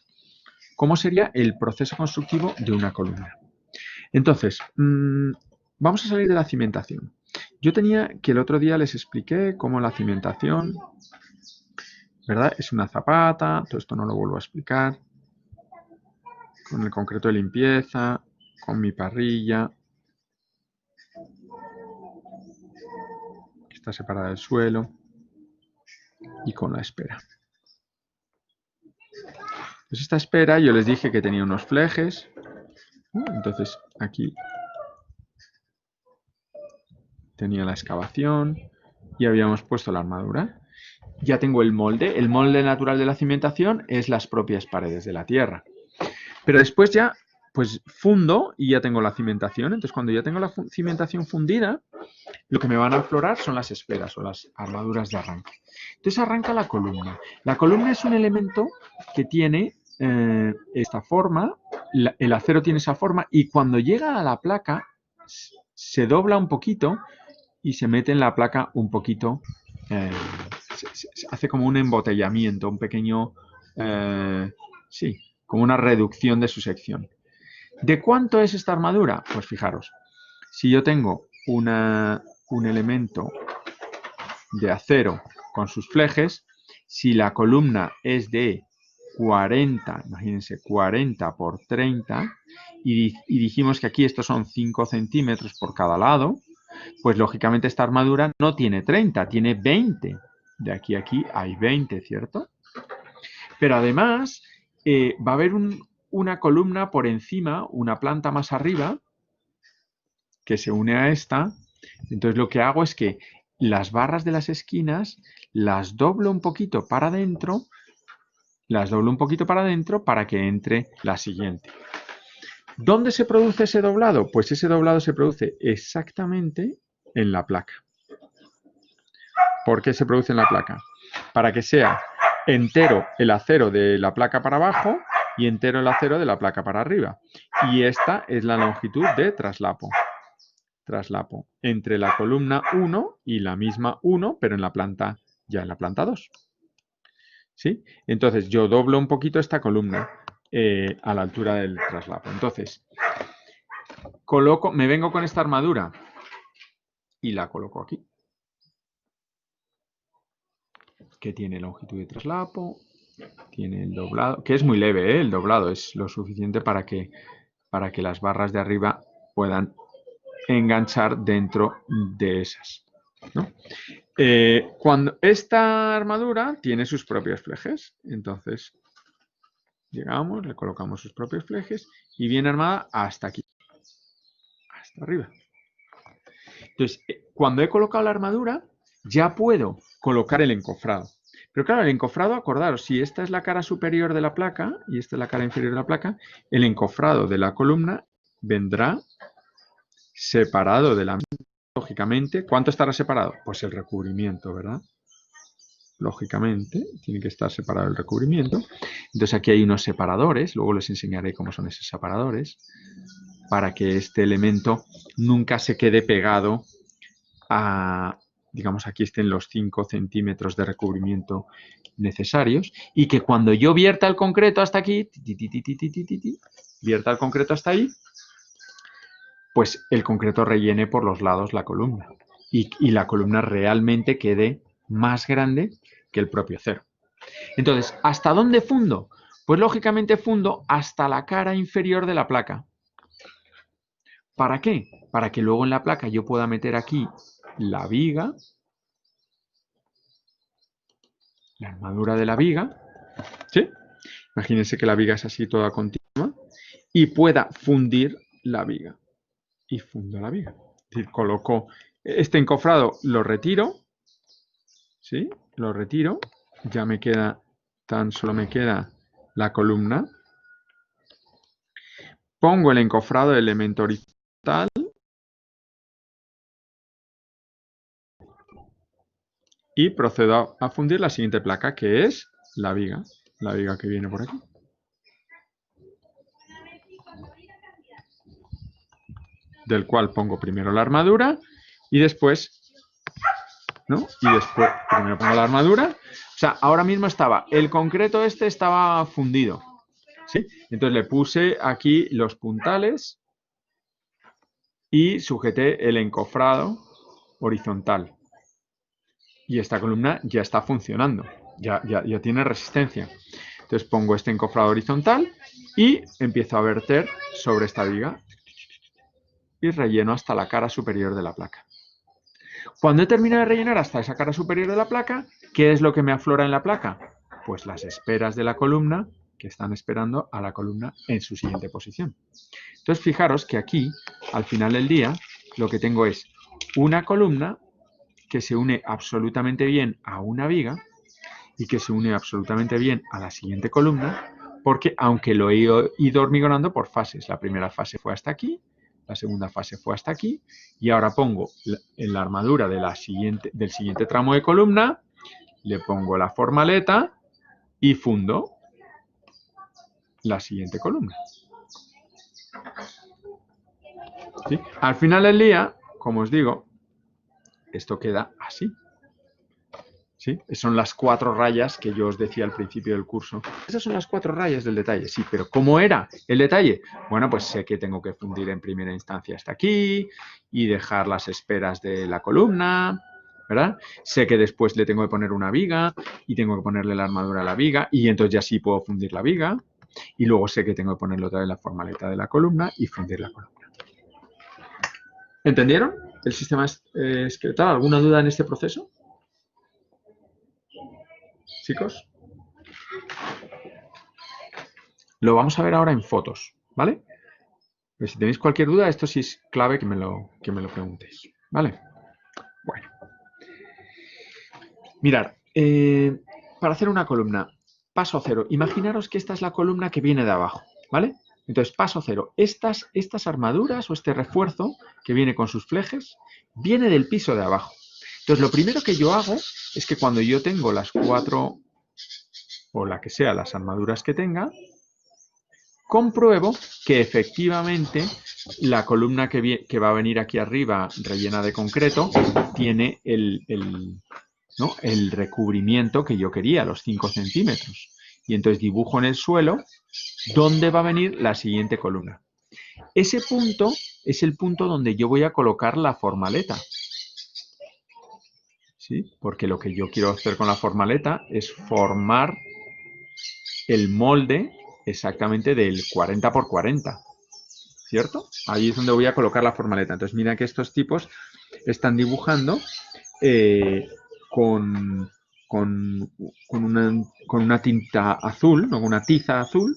cómo sería el proceso constructivo de una columna. Entonces, vamos a salir de la cimentación. Yo tenía que el otro día les expliqué cómo la cimentación, ¿verdad? Es una zapata, todo esto no lo vuelvo a explicar. Con el concreto de limpieza, con mi parrilla, que está separada del suelo, y con la espera. Pues esta espera yo les dije que tenía unos flejes. Entonces aquí tenía la excavación y habíamos puesto la armadura. Ya tengo el molde. El molde natural de la cimentación es las propias paredes de la tierra. Pero después ya pues fundo y ya tengo la cimentación. Entonces cuando ya tengo la cimentación fundida, lo que me van a aflorar son las esferas o las armaduras de arranque. Entonces arranca la columna. La columna es un elemento que tiene esta forma, el acero tiene esa forma y cuando llega a la placa se dobla un poquito y se mete en la placa un poquito, se hace como un embotellamiento, un pequeño, sí, como una reducción de su sección. ¿De cuánto es esta armadura? Pues fijaros, si yo tengo un elemento de acero con sus flejes, si la columna es de 40, imagínense, 40 por 30, y dijimos que aquí estos son 5 centímetros por cada lado, pues lógicamente esta armadura no tiene 30, tiene 20. De aquí a aquí hay 20, ¿cierto? Pero además va a haber una columna por encima, una planta más arriba, que se une a esta. Entonces lo que hago es que las barras de las esquinas las doblo un poquito para adentro, para que entre la siguiente. ¿Dónde se produce ese doblado? Pues ese doblado se produce exactamente en la placa. ¿Por qué se produce en la placa? Para que sea entero el acero de la placa para abajo y entero el acero de la placa para arriba. Y esta es la longitud de traslapo. Traslapo entre la columna 1 y la misma 1, pero en la planta 2. ¿Sí? Entonces yo doblo un poquito esta columna a la altura del traslapo. Entonces, me vengo con esta armadura y la coloco aquí, que tiene longitud de traslapo, tiene el doblado, que es muy leve, ¿eh? El doblado es lo suficiente para que las barras de arriba puedan enganchar dentro de esas, ¿no? Cuando esta armadura tiene sus propios flejes, entonces llegamos, le colocamos sus propios flejes y viene armada hasta aquí, hasta arriba. Entonces, cuando he colocado la armadura, ya puedo colocar el encofrado. Pero claro, el encofrado, acordaros, si esta es la cara superior de la placa y esta es la cara inferior de la placa, el encofrado de la columna vendrá separado de la misma, lógicamente. ¿Cuánto estará separado? Pues el recubrimiento, ¿verdad? Lógicamente, tiene que estar separado el recubrimiento. Entonces aquí hay unos separadores, luego les enseñaré cómo son esos separadores, para que este elemento nunca se quede pegado a, digamos, aquí estén los 5 centímetros de recubrimiento necesarios y que cuando yo vierta el concreto hasta aquí, vierta el concreto hasta ahí, pues el concreto rellene por los lados la columna y la columna realmente quede más grande que el propio acero. Entonces, ¿hasta dónde fundo? Pues lógicamente fundo hasta la cara inferior de la placa. ¿Para qué? Para que luego en la placa yo pueda meter aquí la viga, la armadura de la viga, ¿sí? Imagínense que la viga es así toda continua y pueda fundir la viga. Y fundo la viga. Es decir, coloco este encofrado, lo retiro, ¿sí? Lo retiro, ya me queda, tan solo me queda la columna. Pongo el encofrado de elemento horizontal. Y procedo a fundir la siguiente placa, que es la viga que viene por aquí. del cual pongo primero la armadura y después, ¿no? Y después primero pongo la armadura. O sea, ahora mismo el concreto este estaba fundido, ¿sí? Entonces le puse aquí los puntales y sujeté el encofrado horizontal. Y esta columna ya está funcionando, ya tiene resistencia. Entonces pongo este encofrado horizontal y empiezo a verter sobre esta viga y relleno hasta la cara superior de la placa. Cuando he terminado de rellenar hasta esa cara superior de la placa, ¿qué es lo que me aflora en la placa? Pues las esperas de la columna que están esperando a la columna en su siguiente posición. Entonces fijaros que aquí, al final del día, lo que tengo es una columna que se une absolutamente bien a una viga y que se une absolutamente bien a la siguiente columna, porque aunque lo he ido hormigonando por fases, la primera fase fue hasta aquí, la segunda fase fue hasta aquí, y ahora pongo en la armadura del siguiente tramo de columna, le pongo la formaleta y fundo la siguiente columna. ¿Sí? Al final del día, como os digo, esto queda así. ¿Sí? Son las 4 rayas que yo os decía al principio del curso. Esas son las 4 rayas del detalle, sí, pero ¿cómo era el detalle? Bueno, pues sé que tengo que fundir en primera instancia hasta aquí y dejar las esperas de la columna, ¿verdad? Sé que después le tengo que poner una viga y tengo que ponerle la armadura a la viga y entonces ya sí puedo fundir la viga y luego sé que tengo que ponerle otra vez la formaleta de la columna y fundir la columna. ¿Entendieron el sistema esqueletal? ¿Alguna duda en este proceso? Chicos, lo vamos a ver ahora en fotos, ¿vale? Pues si tenéis cualquier duda, esto sí es clave que me lo preguntéis, ¿vale? Bueno. Mirad, para hacer una columna, paso cero. Imaginaros que esta es la columna que viene de abajo, ¿vale? Entonces, paso cero. Estas armaduras o este refuerzo que viene con sus flejes, viene del piso de abajo. Entonces, lo primero que yo hago es que cuando yo tengo las 4 o la que sea, las armaduras que tenga, compruebo que efectivamente la columna que va a venir aquí arriba rellena de concreto tiene el recubrimiento que yo quería, los 5 centímetros. Y entonces dibujo en el suelo dónde va a venir la siguiente columna. Ese punto es el punto donde yo voy a colocar la formaleta. ¿Sí? Porque lo que yo quiero hacer con la formaleta es formar el molde exactamente del 40 por 40, ¿cierto? Ahí es donde voy a colocar la formaleta. Entonces mira que estos tipos están dibujando con una tinta azul, ¿no? Una tiza azul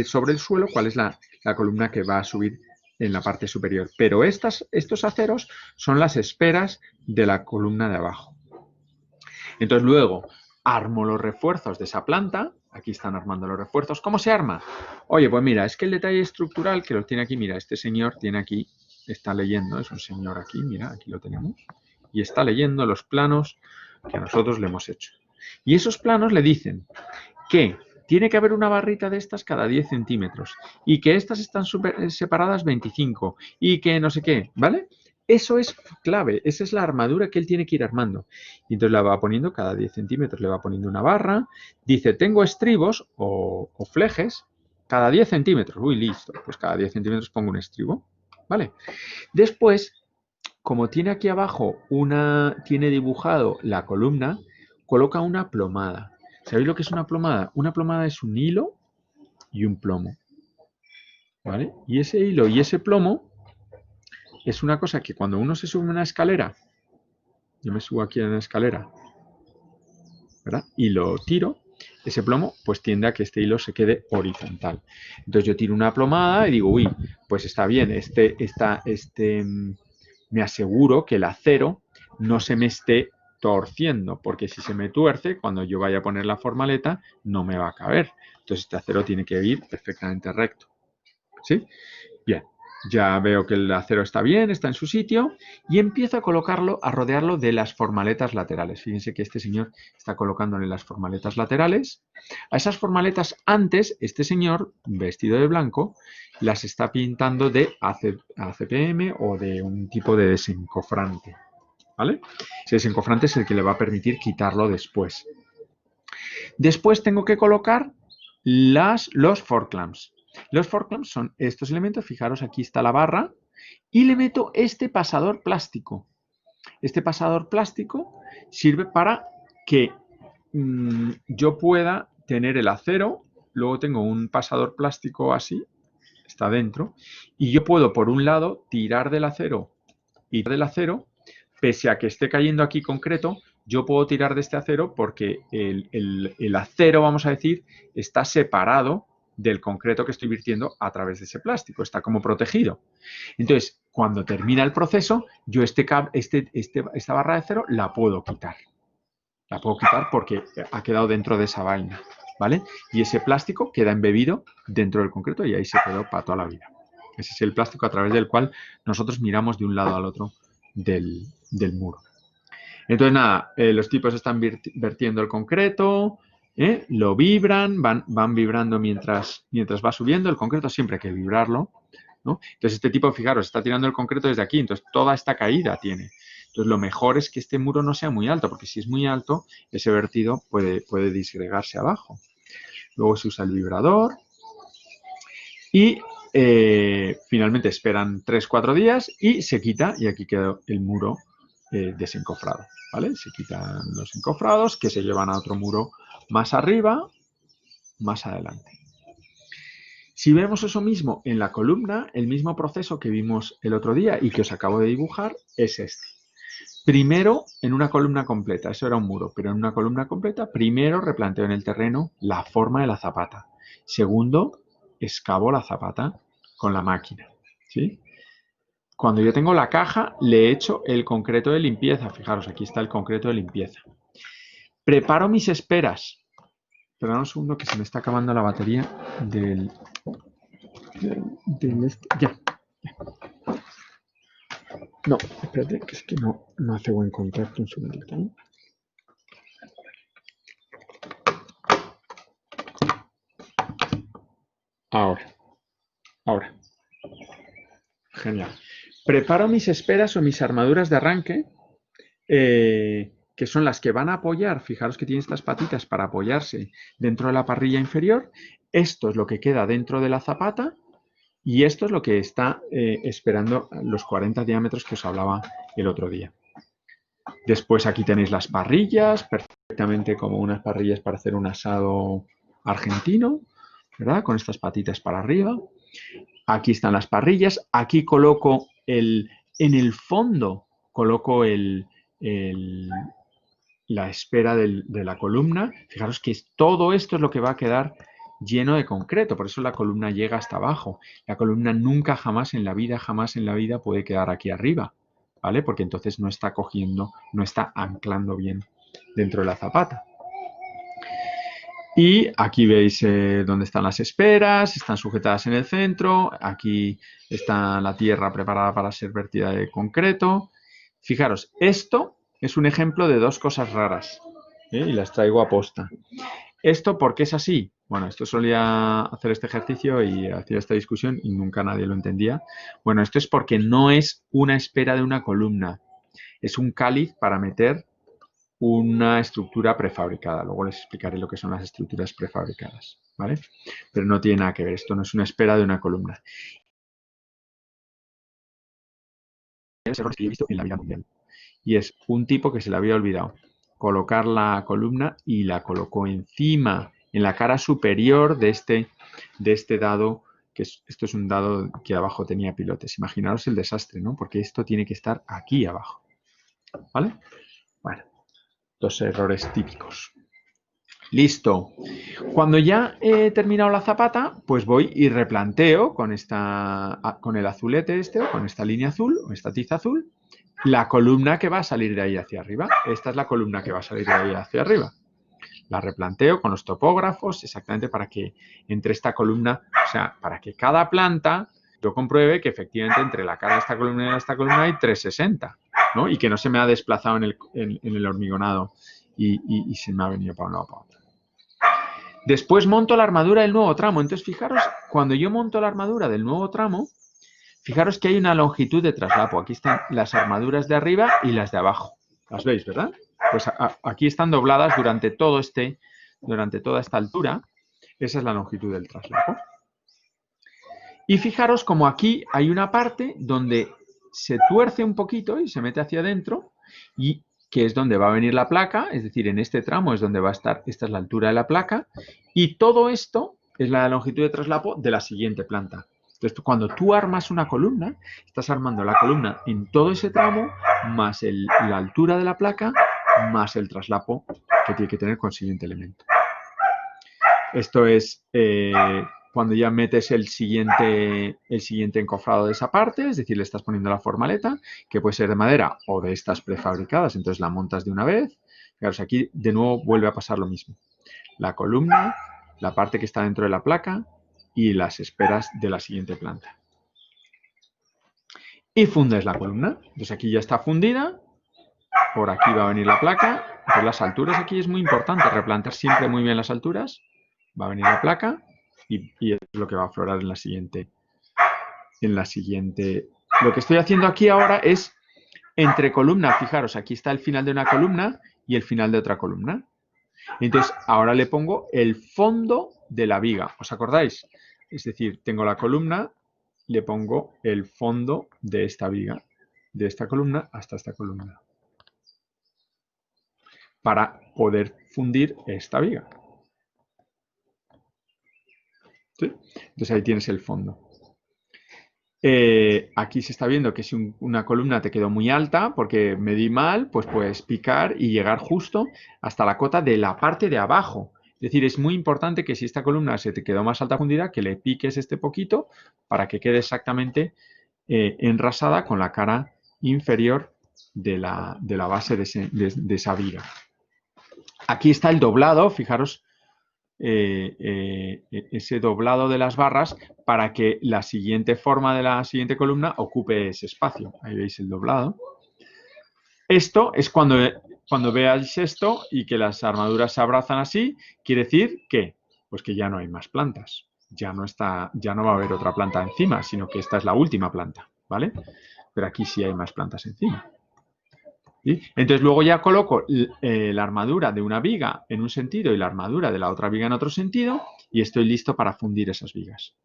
sobre el suelo, cuál es la columna que va a subir en la parte superior. Pero estos aceros son las esperas de la columna de abajo. Entonces luego armo los refuerzos de esa planta. Aquí están armando los refuerzos. ¿Cómo se arma? Oye, pues mira, es que el detalle estructural que lo tiene aquí, mira, este señor tiene aquí, está leyendo, es un señor aquí, mira, aquí lo tenemos, y está leyendo los planos que nosotros le hemos hecho. Y esos planos le dicen que tiene que haber una barrita de estas cada 10 centímetros y que estas están separadas 25 y que no sé qué, ¿vale? Eso es clave, esa es la armadura que él tiene que ir armando. Y entonces la va poniendo cada 10 centímetros, le va poniendo una barra, dice, tengo estribos o flejes cada 10 centímetros. Uy, listo, pues cada 10 centímetros pongo un estribo, ¿vale? Después, como tiene aquí abajo tiene dibujado la columna, coloca una plomada. ¿Sabéis lo que es una plomada? Una plomada es un hilo y un plomo, ¿vale? Y ese hilo y ese plomo es una cosa que cuando uno se sube a una escalera, yo me subo aquí a una escalera, ¿verdad? Y lo tiro, ese plomo pues tiende a que este hilo se quede horizontal. Entonces yo tiro una plomada y digo, uy, pues está bien, me aseguro que el acero no se me esté torciendo, porque si se me tuerce, cuando yo vaya a poner la formaleta, no me va a caber. Entonces este acero tiene que ir perfectamente recto. ¿Sí? Bien. Ya veo que el acero está bien, está en su sitio y empiezo a colocarlo, a rodearlo de las formaletas laterales. Fíjense que este señor está colocándole las formaletas laterales. A esas formaletas antes, este señor, vestido de blanco, las está pintando de ACPM o de un tipo de desencofrante. ¿Vale? Ese desencofrante es el que le va a permitir quitarlo después. Después tengo que colocar los fork clamps. Los fork clamps son estos elementos, fijaros, aquí está la barra, y le meto este pasador plástico. Este pasador plástico sirve para que yo pueda tener el acero, luego tengo un pasador plástico así, está dentro, y yo puedo por un lado tirar del acero y del acero, pese a que esté cayendo aquí concreto, yo puedo tirar de este acero porque el acero, vamos a decir, está separado del concreto que estoy virtiendo a través de ese plástico, está como protegido. Entonces, cuando termina el proceso, yo esta barra de acero la puedo quitar. La puedo quitar porque ha quedado dentro de esa vaina, ¿vale? Y ese plástico queda embebido dentro del concreto y ahí se quedó para toda la vida. Ese es el plástico a través del cual nosotros miramos de un lado al otro del muro. Entonces, nada, los tipos están vertiendo el concreto, lo vibran, van vibrando mientras va subiendo. El concreto siempre hay que vibrarlo, ¿no? Entonces, este tipo, fijaros, está tirando el concreto desde aquí, entonces toda esta caída tiene. Entonces, lo mejor es que este muro no sea muy alto, porque si es muy alto, ese vertido puede disgregarse abajo. Luego se usa el vibrador y finalmente esperan 3-4 días y se quita, y aquí queda el muro desencofrado, ¿vale? Se quitan los encofrados que se llevan a otro muro más arriba, más adelante. Si vemos eso mismo en la columna, el mismo proceso que vimos el otro día y que os acabo de dibujar es este. Primero, en una columna completa, eso era un muro, pero en una columna completa, primero replanteo en el terreno la forma de la zapata. Segundo, excavo la zapata con la máquina, ¿sí? Cuando yo tengo la caja, le echo el concreto de limpieza. Fijaros, aquí está el concreto de limpieza. Preparo mis esperas. Perdón un segundo que se me está acabando la batería del ya. No, espérate, que es que no hace buen contacto. Un segundito. Ahora. Genial. Preparo mis esperas o mis armaduras de arranque, que son las que van a apoyar, fijaros que tiene estas patitas para apoyarse dentro de la parrilla inferior. Esto es lo que queda dentro de la zapata y esto es lo que está esperando los 40 diámetros que os hablaba el otro día. Después aquí tenéis las parrillas, perfectamente como unas parrillas para hacer un asado argentino, ¿verdad? Con estas patitas para arriba. Aquí están las parrillas. Aquí coloco en el fondo coloco la espera de la columna. Fijaros que todo esto es lo que va a quedar lleno de concreto. Por eso la columna llega hasta abajo. La columna nunca, jamás en la vida puede quedar aquí arriba, ¿vale? Porque entonces no está cogiendo, no está anclando bien dentro de la zapata. Y aquí veis dónde están las esperas, están sujetadas en el centro, aquí está la tierra preparada para ser vertida de concreto. Fijaros, esto es un ejemplo de dos cosas raras, y las traigo a posta. ¿Esto por qué es así? Bueno, esto solía hacer este ejercicio y hacía esta discusión y nunca nadie lo entendía. Bueno, esto es porque no es una espera de una columna, es un cáliz para meter una estructura prefabricada. Luego les explicaré lo que son las estructuras prefabricadas, ¿vale? Pero no tiene nada que ver, esto no es una espera de una columna. Es error que he visto en la vida mundial. Y es un tipo que se le había olvidado colocar la columna y la colocó encima, en la cara superior de este dado, que esto es un dado que abajo tenía pilotes. Imaginaros el desastre, ¿no? Porque esto tiene que estar aquí abajo, ¿vale? Bueno. Dos errores típicos. Listo. Cuando ya he terminado la zapata, pues voy y replanteo con el azulete o con esta línea azul o esta tiza azul, la columna que va a salir de ahí hacia arriba. Esta es la columna que va a salir de ahí hacia arriba. La replanteo con los topógrafos exactamente para que entre esta columna, o sea, para que cada planta yo compruebe que efectivamente entre la cara de esta columna y esta columna hay 360, ¿no? Y que no se me ha desplazado en el hormigonado y se me ha venido para un lado o para otro. Después monto la armadura del nuevo tramo. Entonces, fijaros, cuando yo monto la armadura del nuevo tramo, fijaros que hay una longitud de traslapo. Aquí están las armaduras de arriba y las de abajo. ¿Las veis, verdad? Pues aquí están dobladas durante toda esta altura. Esa es la longitud del traslapo. Y fijaros como aquí hay una parte donde se tuerce un poquito y se mete hacia adentro, y que es donde va a venir la placa, es decir, en este tramo es donde va a estar, esta es la altura de la placa, y todo esto es la longitud de traslapo de la siguiente planta. Entonces, cuando tú armas una columna, estás armando la columna en todo ese tramo, más la altura de la placa, más el traslapo que tiene que tener con el siguiente elemento. Esto es cuando ya metes el siguiente encofrado de esa parte, es decir, le estás poniendo la formaleta, que puede ser de madera o de estas prefabricadas, entonces la montas de una vez. Fijaros, aquí de nuevo vuelve a pasar lo mismo. La columna, la parte que está dentro de la placa y las esperas de la siguiente planta. Y fundes la columna. Entonces aquí ya está fundida. Por aquí va a venir la placa. Por las alturas aquí es muy importante replantar siempre muy bien las alturas. Va a venir la placa y es lo que va a aflorar en la siguiente. Lo que estoy haciendo aquí ahora es entre columnas. Fijaros, aquí está el final de una columna y el final de otra columna. Entonces, ahora le pongo el fondo de la viga. ¿Os acordáis? Es decir, tengo la columna, le pongo el fondo de esta viga, de esta columna hasta esta columna, para poder fundir esta viga. ¿Sí? Entonces ahí tienes el fondo. Aquí se está viendo que si una columna te quedó muy alta porque medí mal, pues puedes picar y llegar justo hasta la cota de la parte de abajo. Es decir, es muy importante que si esta columna se te quedó más alta fundida, que le piques este poquito para que quede exactamente enrasada con la cara inferior de la base de esa viga. Aquí está el doblado, fijaros, ese doblado de las barras para que la siguiente forma de la siguiente columna ocupe ese espacio. Ahí veis el doblado. Esto es cuando veáis esto y que las armaduras se abrazan así, quiere decir que, pues que ya no hay más plantas. Ya no va a haber otra planta encima, sino que esta es la última planta, ¿vale? Pero aquí sí hay más plantas encima. ¿Sí? Entonces luego ya coloco la armadura de una viga en un sentido y la armadura de la otra viga en otro sentido y estoy listo para fundir esas vigas.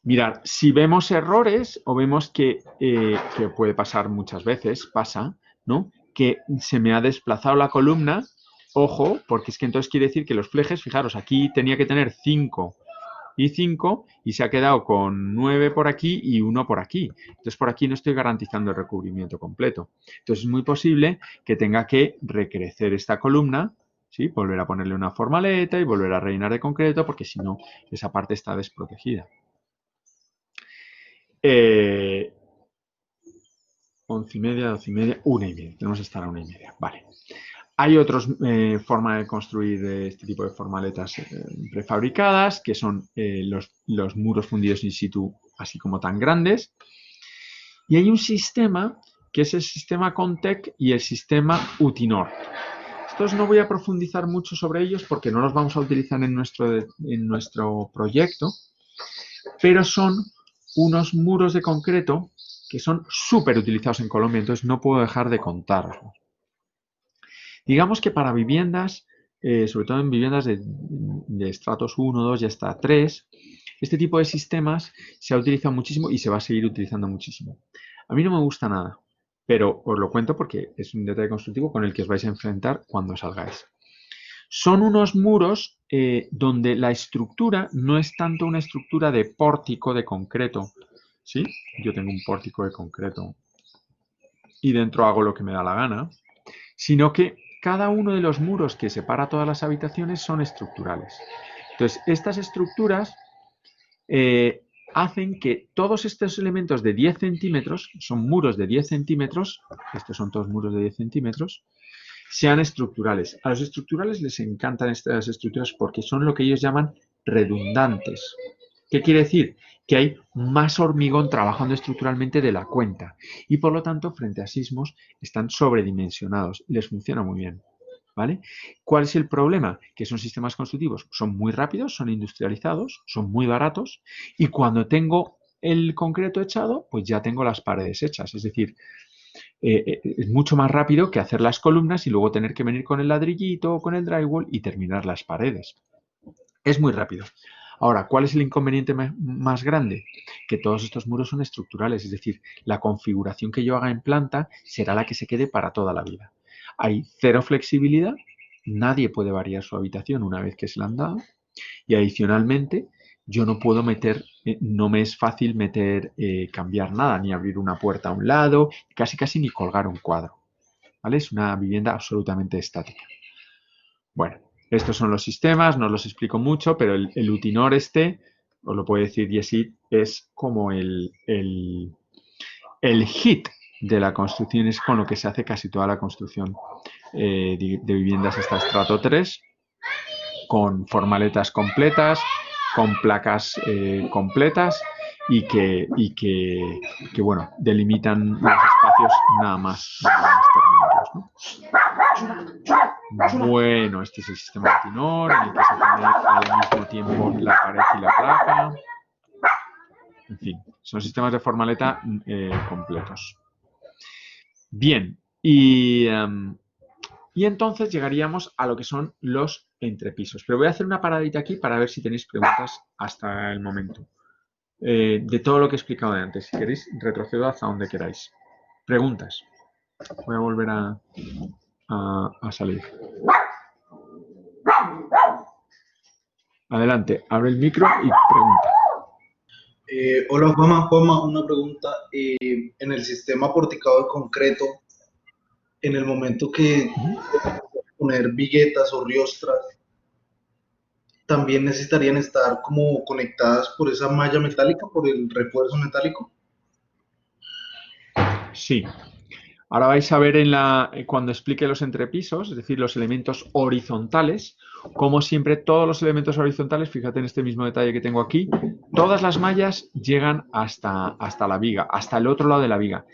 Mirad, si vemos errores o vemos que puede pasar muchas veces, pasa, ¿no? Que se me ha desplazado la columna, ojo, porque es que entonces quiere decir que los flejes, fijaros, aquí tenía que tener 5 y 5 y se ha quedado con 9 por aquí y 1 por aquí. Entonces por aquí no estoy garantizando el recubrimiento completo. Entonces es muy posible que tenga que recrecer esta columna, ¿sí? Volver a ponerle una formaleta y volver a rellenar de concreto porque si no esa parte está desprotegida. 11:30, 12:30, 1:30. Tenemos que estar a 1:30. Vale. Hay otras formas de construir este tipo de formaletas prefabricadas, que son los muros fundidos in situ, así como tan grandes. Y hay un sistema, que es el sistema Contec y el sistema Utinor. Estos no voy a profundizar mucho sobre ellos porque no los vamos a utilizar en nuestro proyecto, pero son unos muros de concreto que son súper utilizados en Colombia, entonces no puedo dejar de contarlos. Digamos que para viviendas, sobre todo en viviendas de estratos 1, 2 y hasta 3, este tipo de sistemas se ha utilizado muchísimo y se va a seguir utilizando muchísimo. A mí no me gusta nada, pero os lo cuento porque es un detalle constructivo con el que os vais a enfrentar cuando salgáis. Son unos muros donde la estructura no es tanto una estructura de pórtico de concreto, ¿sí? Yo tengo un pórtico de concreto y dentro hago lo que me da la gana, sino que cada uno de los muros que separa todas las habitaciones son estructurales. Entonces, estas estructuras hacen que todos estos elementos de 10 centímetros, son muros de 10 centímetros, estos son todos muros de 10 centímetros, sean estructurales. A los estructurales les encantan estas estructuras porque son lo que ellos llaman redundantes. ¿Qué quiere decir? Que hay más hormigón trabajando estructuralmente de la cuenta y por lo tanto frente a sismos están sobredimensionados y les funciona muy bien. ¿Vale? ¿Cuál es el problema? Que son sistemas constructivos, son muy rápidos, son industrializados, son muy baratos y cuando tengo el concreto echado, pues ya tengo las paredes hechas. Es decir, es mucho más rápido que hacer las columnas y luego tener que venir con el ladrillito o con el drywall y terminar las paredes. Es muy rápido. Ahora, ¿cuál es el inconveniente más grande? Que todos estos muros son estructurales, es decir, la configuración que yo haga en planta será la que se quede para toda la vida. Hay cero flexibilidad, nadie puede variar su habitación una vez que se la han dado y adicionalmente yo no puedo meter, no me es fácil meter, cambiar nada, ni abrir una puerta a un lado, casi ni colgar un cuadro. ¿Vale? Es una vivienda absolutamente estática. Bueno, estos son los sistemas, no los explico mucho, pero el Utinor este, os lo puede decir Yesid, es como el hit de la construcción, es con lo que se hace casi toda la construcción de viviendas hasta estrato 3, con formaletas completas, con placas completas y que bueno, delimitan los espacios nada más terminados, ¿no? Bueno, este es el sistema Utinor en el que se pone al mismo tiempo la pared y la placa. En fin, son sistemas de formaleta completos. Bien, y entonces llegaríamos a lo que son los entrepisos. Pero voy a hacer una paradita aquí para ver si tenéis preguntas hasta el momento. De todo lo que he explicado de antes. Si queréis, retrocedo hasta donde queráis. Preguntas. Voy a volver a salir. Adelante, abre el micro y pregunta. Hola Juanma, una pregunta. En el sistema porticado de concreto, en el momento que poner viguetas o riostras, ¿también necesitarían estar como conectadas por esa malla metálica, por el refuerzo metálico? Sí. Ahora vais a ver cuando explique los entrepisos, es decir, los elementos horizontales, como siempre todos los elementos horizontales, fíjate en este mismo detalle que tengo aquí, todas las mallas llegan hasta la viga, hasta el otro lado de la viga.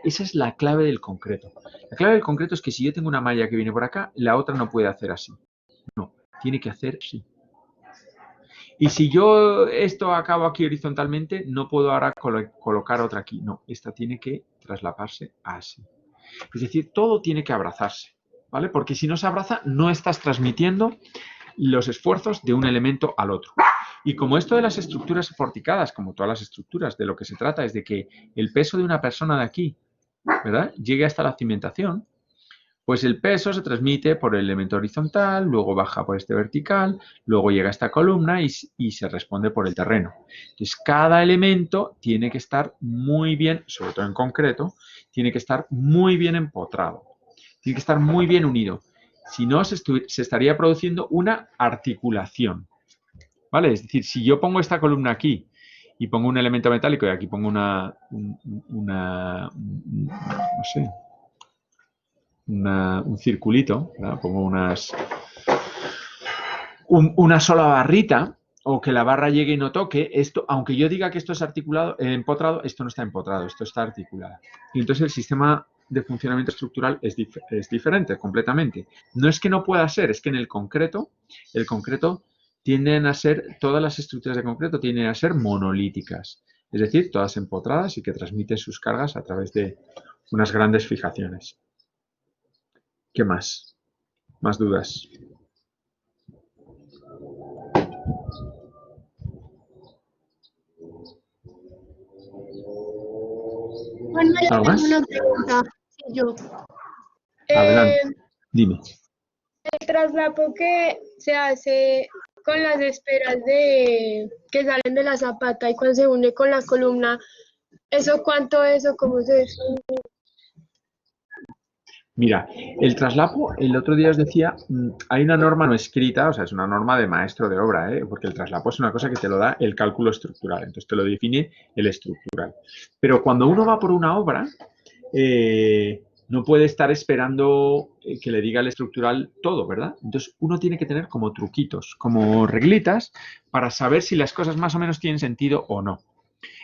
Esa es la clave del concreto. La clave del concreto es que si yo tengo una malla que viene por acá, la otra no puede hacer así. No, tiene que hacer así. Y si yo esto acabo aquí horizontalmente, no puedo ahora colocar otra aquí. No, esta tiene que traslaparse así. Es decir, todo tiene que abrazarse, ¿vale? Porque si no se abraza, no estás transmitiendo los esfuerzos de un elemento al otro. Y como esto de las estructuras porticadas, como todas las estructuras, de lo que se trata es de que el peso de una persona de aquí, ¿verdad?, llegue hasta la cimentación, pues el peso se transmite por el elemento horizontal, luego baja por este vertical, luego llega a esta columna y se responde por el terreno. Entonces, cada elemento tiene que estar muy bien, sobre todo en concreto, tiene que estar muy bien empotrado, tiene que estar muy bien unido. Si no, se estaría produciendo una articulación, ¿vale? Es decir, si yo pongo esta columna aquí y pongo un elemento metálico y aquí pongo no sé, un circulito, ¿verdad? Pongo una sola barrita, o que la barra llegue y no toque, esto, aunque yo diga que esto es articulado, empotrado, esto no está empotrado, esto está articulado. Y entonces el sistema de funcionamiento estructural es diferente completamente. No es que no pueda ser, es que en el concreto tienden a ser, todas las estructuras de concreto tienden a ser monolíticas, es decir, todas empotradas y que transmiten sus cargas a través de unas grandes fijaciones. ¿Qué más? ¿Más dudas? Bueno, yo ¿Algo tengo más? una pregunta. Sí, yo. Adelante, dime. El traslapo que se hace con las esperas de que salen de la zapata y cuando se une con la columna, ¿eso cuánto es o cómo se es? Mira, el traslapo, el otro día os decía, hay una norma no escrita, o sea, es una norma de maestro de obra, porque el traslapo es una cosa que te lo da el cálculo estructural, entonces te lo define el estructural. Pero cuando uno va por una obra, no puede estar esperando que le diga el estructural todo, ¿verdad? Entonces, uno tiene que tener como truquitos, como reglitas, para saber si las cosas más o menos tienen sentido o no.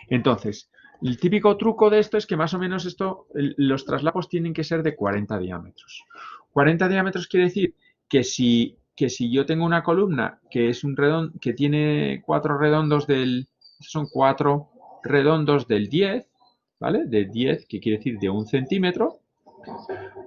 Entonces, el típico truco de esto es que más o menos los traslapos tienen que ser de 40 diámetros. 40 diámetros quiere decir que si yo tengo una columna que es que tiene 4 redondos son 4 redondos del 10, ¿vale? De 10, que quiere decir de 1 centímetro,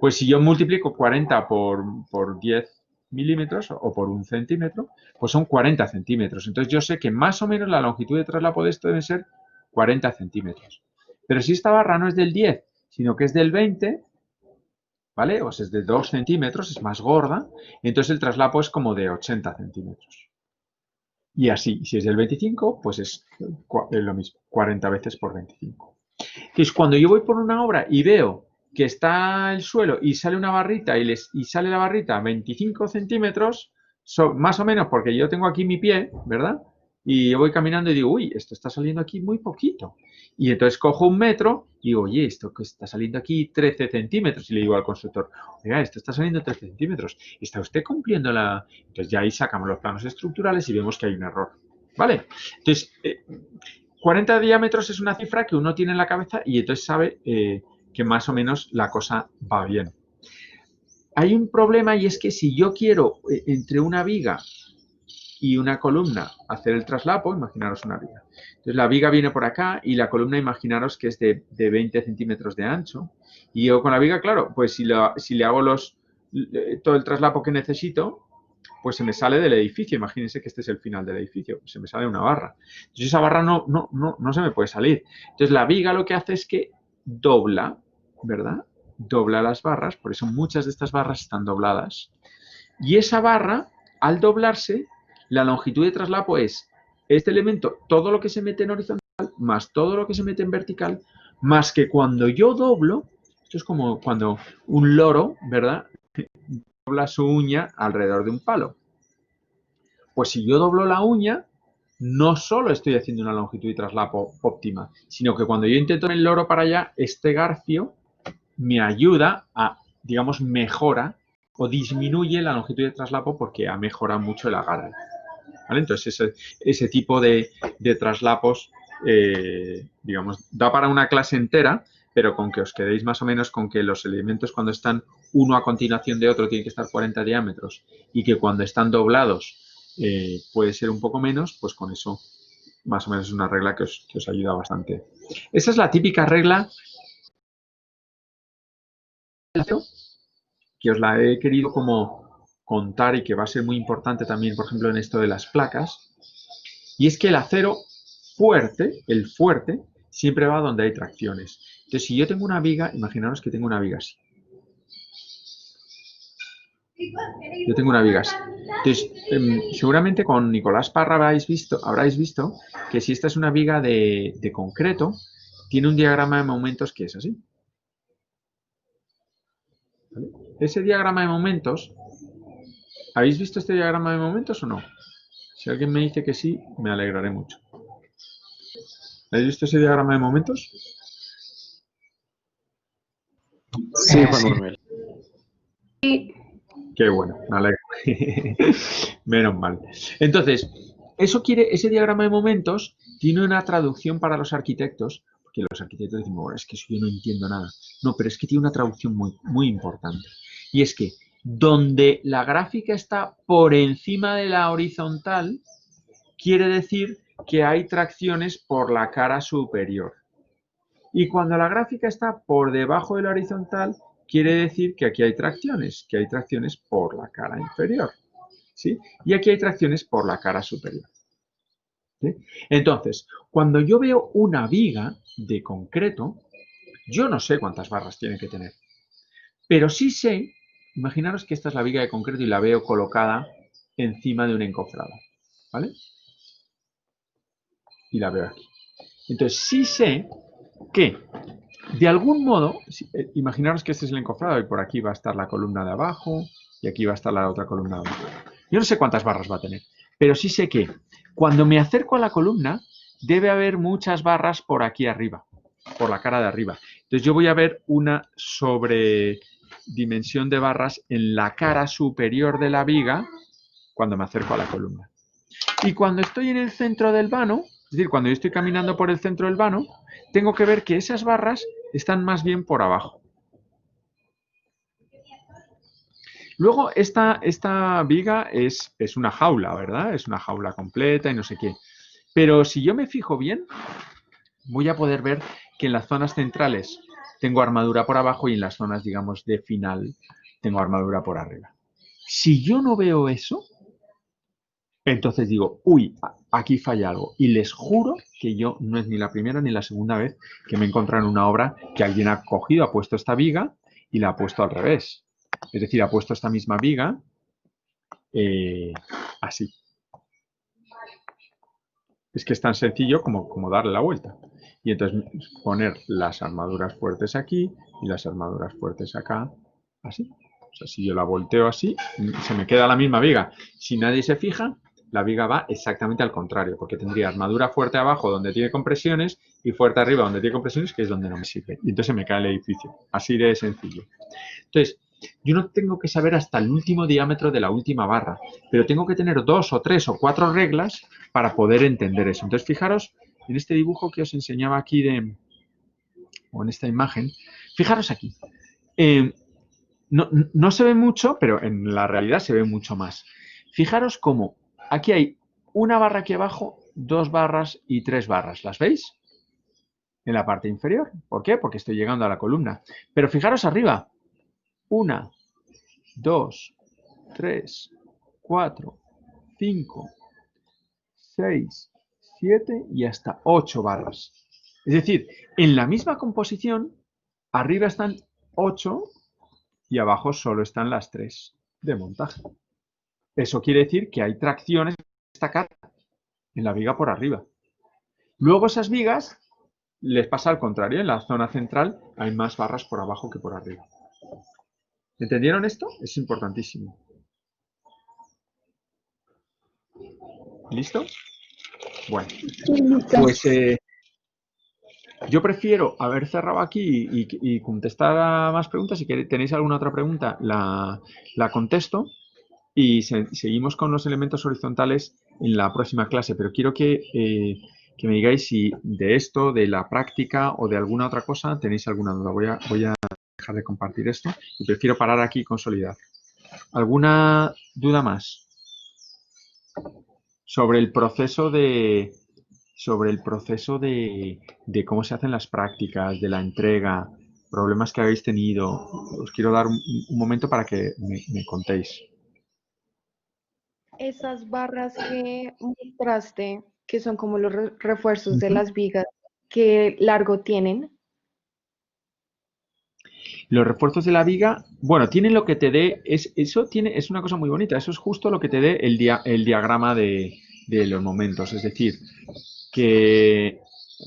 pues si yo multiplico 40 por 10 milímetros o por 1 centímetro, pues son 40 centímetros. Entonces yo sé que más o menos la longitud de traslapo de esto debe ser 40 centímetros. Pero si esta barra no es del 10, sino que es del 20, ¿vale? O sea, es de 2 centímetros, es más gorda, entonces el traslapo es como de 80 centímetros. Y así, si es del 25, pues es lo mismo, 40 veces por 25. Entonces, cuando yo voy por una obra y veo que está el suelo y sale una barrita y sale la barrita a 25 centímetros, más o menos porque yo tengo aquí mi pie, ¿verdad? Y yo voy caminando y digo, uy, esto está saliendo aquí muy poquito. Y entonces cojo 1 metro y digo, oye, esto que está saliendo aquí 13 centímetros. Y le digo al constructor, oiga, esto está saliendo 13 centímetros. ¿Está usted cumpliendo la...? Entonces ya ahí sacamos los planos estructurales y vemos que hay un error. ¿Vale? Entonces, 40 diámetros es una cifra que uno tiene en la cabeza y entonces sabe que más o menos la cosa va bien. Hay un problema y es que si yo quiero entre una viga y una columna hacer el traslapo, imaginaros una viga. Entonces la viga viene por acá y la columna imaginaros que es de 20 centímetros de ancho. Y yo con la viga, claro, pues si le hago todo el traslapo que necesito, pues se me sale del edificio. Imagínense que este es el final del edificio. Se me sale una barra. Entonces esa barra no se me puede salir. Entonces la viga lo que hace es que dobla, ¿verdad? Dobla las barras. Por eso muchas de estas barras están dobladas. Y esa barra, al doblarse, la longitud de traslapo es este elemento, todo lo que se mete en horizontal, más todo lo que se mete en vertical, más que cuando yo doblo, esto es como cuando un loro, ¿verdad?, dobla su uña alrededor de un palo. Pues si yo doblo la uña, no solo estoy haciendo una longitud de traslapo óptima, sino que cuando yo intento el loro para allá, este garfio me ayuda a, digamos, mejora o disminuye la longitud de traslapo porque ha mejorado mucho el agarre. ¿Vale? Entonces, ese tipo de traslapos, digamos, da para una clase entera, pero con que os quedéis más o menos con que los elementos cuando están uno a continuación de otro tienen que estar 40 diámetros y que cuando están doblados puede ser un poco menos, pues con eso más o menos es una regla que os ayuda bastante. Esa es la típica regla que os la he querido como contar y que va a ser muy importante también, por ejemplo, en esto de las placas. Y es que el acero fuerte, el fuerte, siempre va donde hay tracciones. Entonces, si yo tengo una viga, imaginaros que tengo una viga así. Yo tengo una viga así. Entonces, seguramente con Nicolás Parra habráis visto que si esta es una viga de concreto, tiene un diagrama de momentos que es así. ¿Vale? Ese diagrama de momentos, ¿habéis visto este diagrama de momentos o no? Si alguien me dice que sí, me alegraré mucho. ¿Habéis visto ese diagrama de momentos? Sí, Juan Manuel. Sí. Qué bueno, me alegro. Menos mal. Entonces, ese diagrama de momentos tiene una traducción para los arquitectos, porque los arquitectos dicen, bueno, es que eso yo no entiendo nada. No, pero es que tiene una traducción muy, muy importante. Y es que donde la gráfica está por encima de la horizontal, quiere decir que hay tracciones por la cara superior. Y cuando la gráfica está por debajo de la horizontal, quiere decir que aquí hay tracciones por la cara inferior. ¿Sí? Y aquí hay tracciones por la cara superior. ¿Sí? Entonces, cuando yo veo una viga de concreto, yo no sé cuántas barras tiene que tener. Pero sí sé, imaginaros que esta es la viga de concreto y la veo colocada encima de un encofrado. ¿Vale? Y la veo aquí. Entonces, sí sé que, de algún modo, imaginaros que este es el encofrado y por aquí va a estar la columna de abajo y aquí va a estar la otra columna de abajo. Yo no sé cuántas barras va a tener, pero sí sé que cuando me acerco a la columna debe haber muchas barras por aquí arriba, por la cara de arriba. Entonces yo voy a ver una sobredimensión de barras en la cara superior de la viga cuando me acerco a la columna. Y cuando estoy en el centro del vano, es decir, cuando yo estoy caminando por el centro del vano, tengo que ver que esas barras están más bien por abajo. Luego, esta viga es una jaula, ¿verdad? Es una jaula completa y no sé qué. Pero si yo me fijo bien, voy a poder ver que en las zonas centrales tengo armadura por abajo y en las zonas, digamos, de final tengo armadura por arriba. Si yo no veo eso, entonces digo, uy, aquí falla algo. Y les juro que yo no es ni la primera ni la segunda vez que me he encontrado en una obra que alguien ha cogido, ha puesto esta viga y la ha puesto al revés. Es decir, ha puesto esta misma viga así. Es que es tan sencillo como darle la vuelta. Y entonces poner las armaduras fuertes aquí y las armaduras fuertes acá, así. O sea, si yo la volteo así, se me queda la misma viga. Si nadie se fija, la viga va exactamente al contrario, porque tendría armadura fuerte abajo donde tiene compresiones y fuerte arriba donde tiene compresiones, que es donde no me sirve. Y entonces se me cae el edificio. Así de sencillo. Entonces, yo no tengo que saber hasta el último diámetro de la última barra, pero tengo que tener 2 o 3 o 4 reglas para poder entender eso. Entonces, fijaros en este dibujo que os enseñaba aquí, o en esta imagen, fijaros aquí. No se ve mucho, pero en la realidad se ve mucho más. Fijaros cómo aquí hay una barra aquí abajo, 2 barras y 3 barras. ¿Las veis? En la parte inferior. ¿Por qué? Porque estoy llegando a la columna. Pero fijaros arriba. 1, 2, 3, 4, 5, 6, 7 y hasta 8 barras. Es decir, en la misma composición, arriba están 8 y abajo solo están las 3 de montaje. Eso quiere decir que hay tracciones en esta cara, en la viga por arriba. Luego esas vigas les pasa al contrario, en la zona central hay más barras por abajo que por arriba. ¿Entendieron esto? Es importantísimo. ¿Listo? Bueno, pues yo prefiero haber cerrado aquí y contestar a más preguntas. Si tenéis alguna otra pregunta, la contesto y seguimos con los elementos horizontales en la próxima clase. Pero quiero que me digáis si de esto, de la práctica o de alguna otra cosa tenéis alguna duda. Voy a dejar de compartir esto y prefiero parar aquí y consolidar. ¿Alguna duda más? Sobre el proceso de cómo se hacen las prácticas, de la entrega, problemas que habéis tenido. Os quiero dar un momento para que me contéis. Esas barras que mostraste, que son como los refuerzos de las vigas, ¿qué largo tienen? Los refuerzos de la viga, bueno, tienen lo que te dé, es una cosa muy bonita, eso es justo lo que te dé el diagrama de los momentos, es decir, que,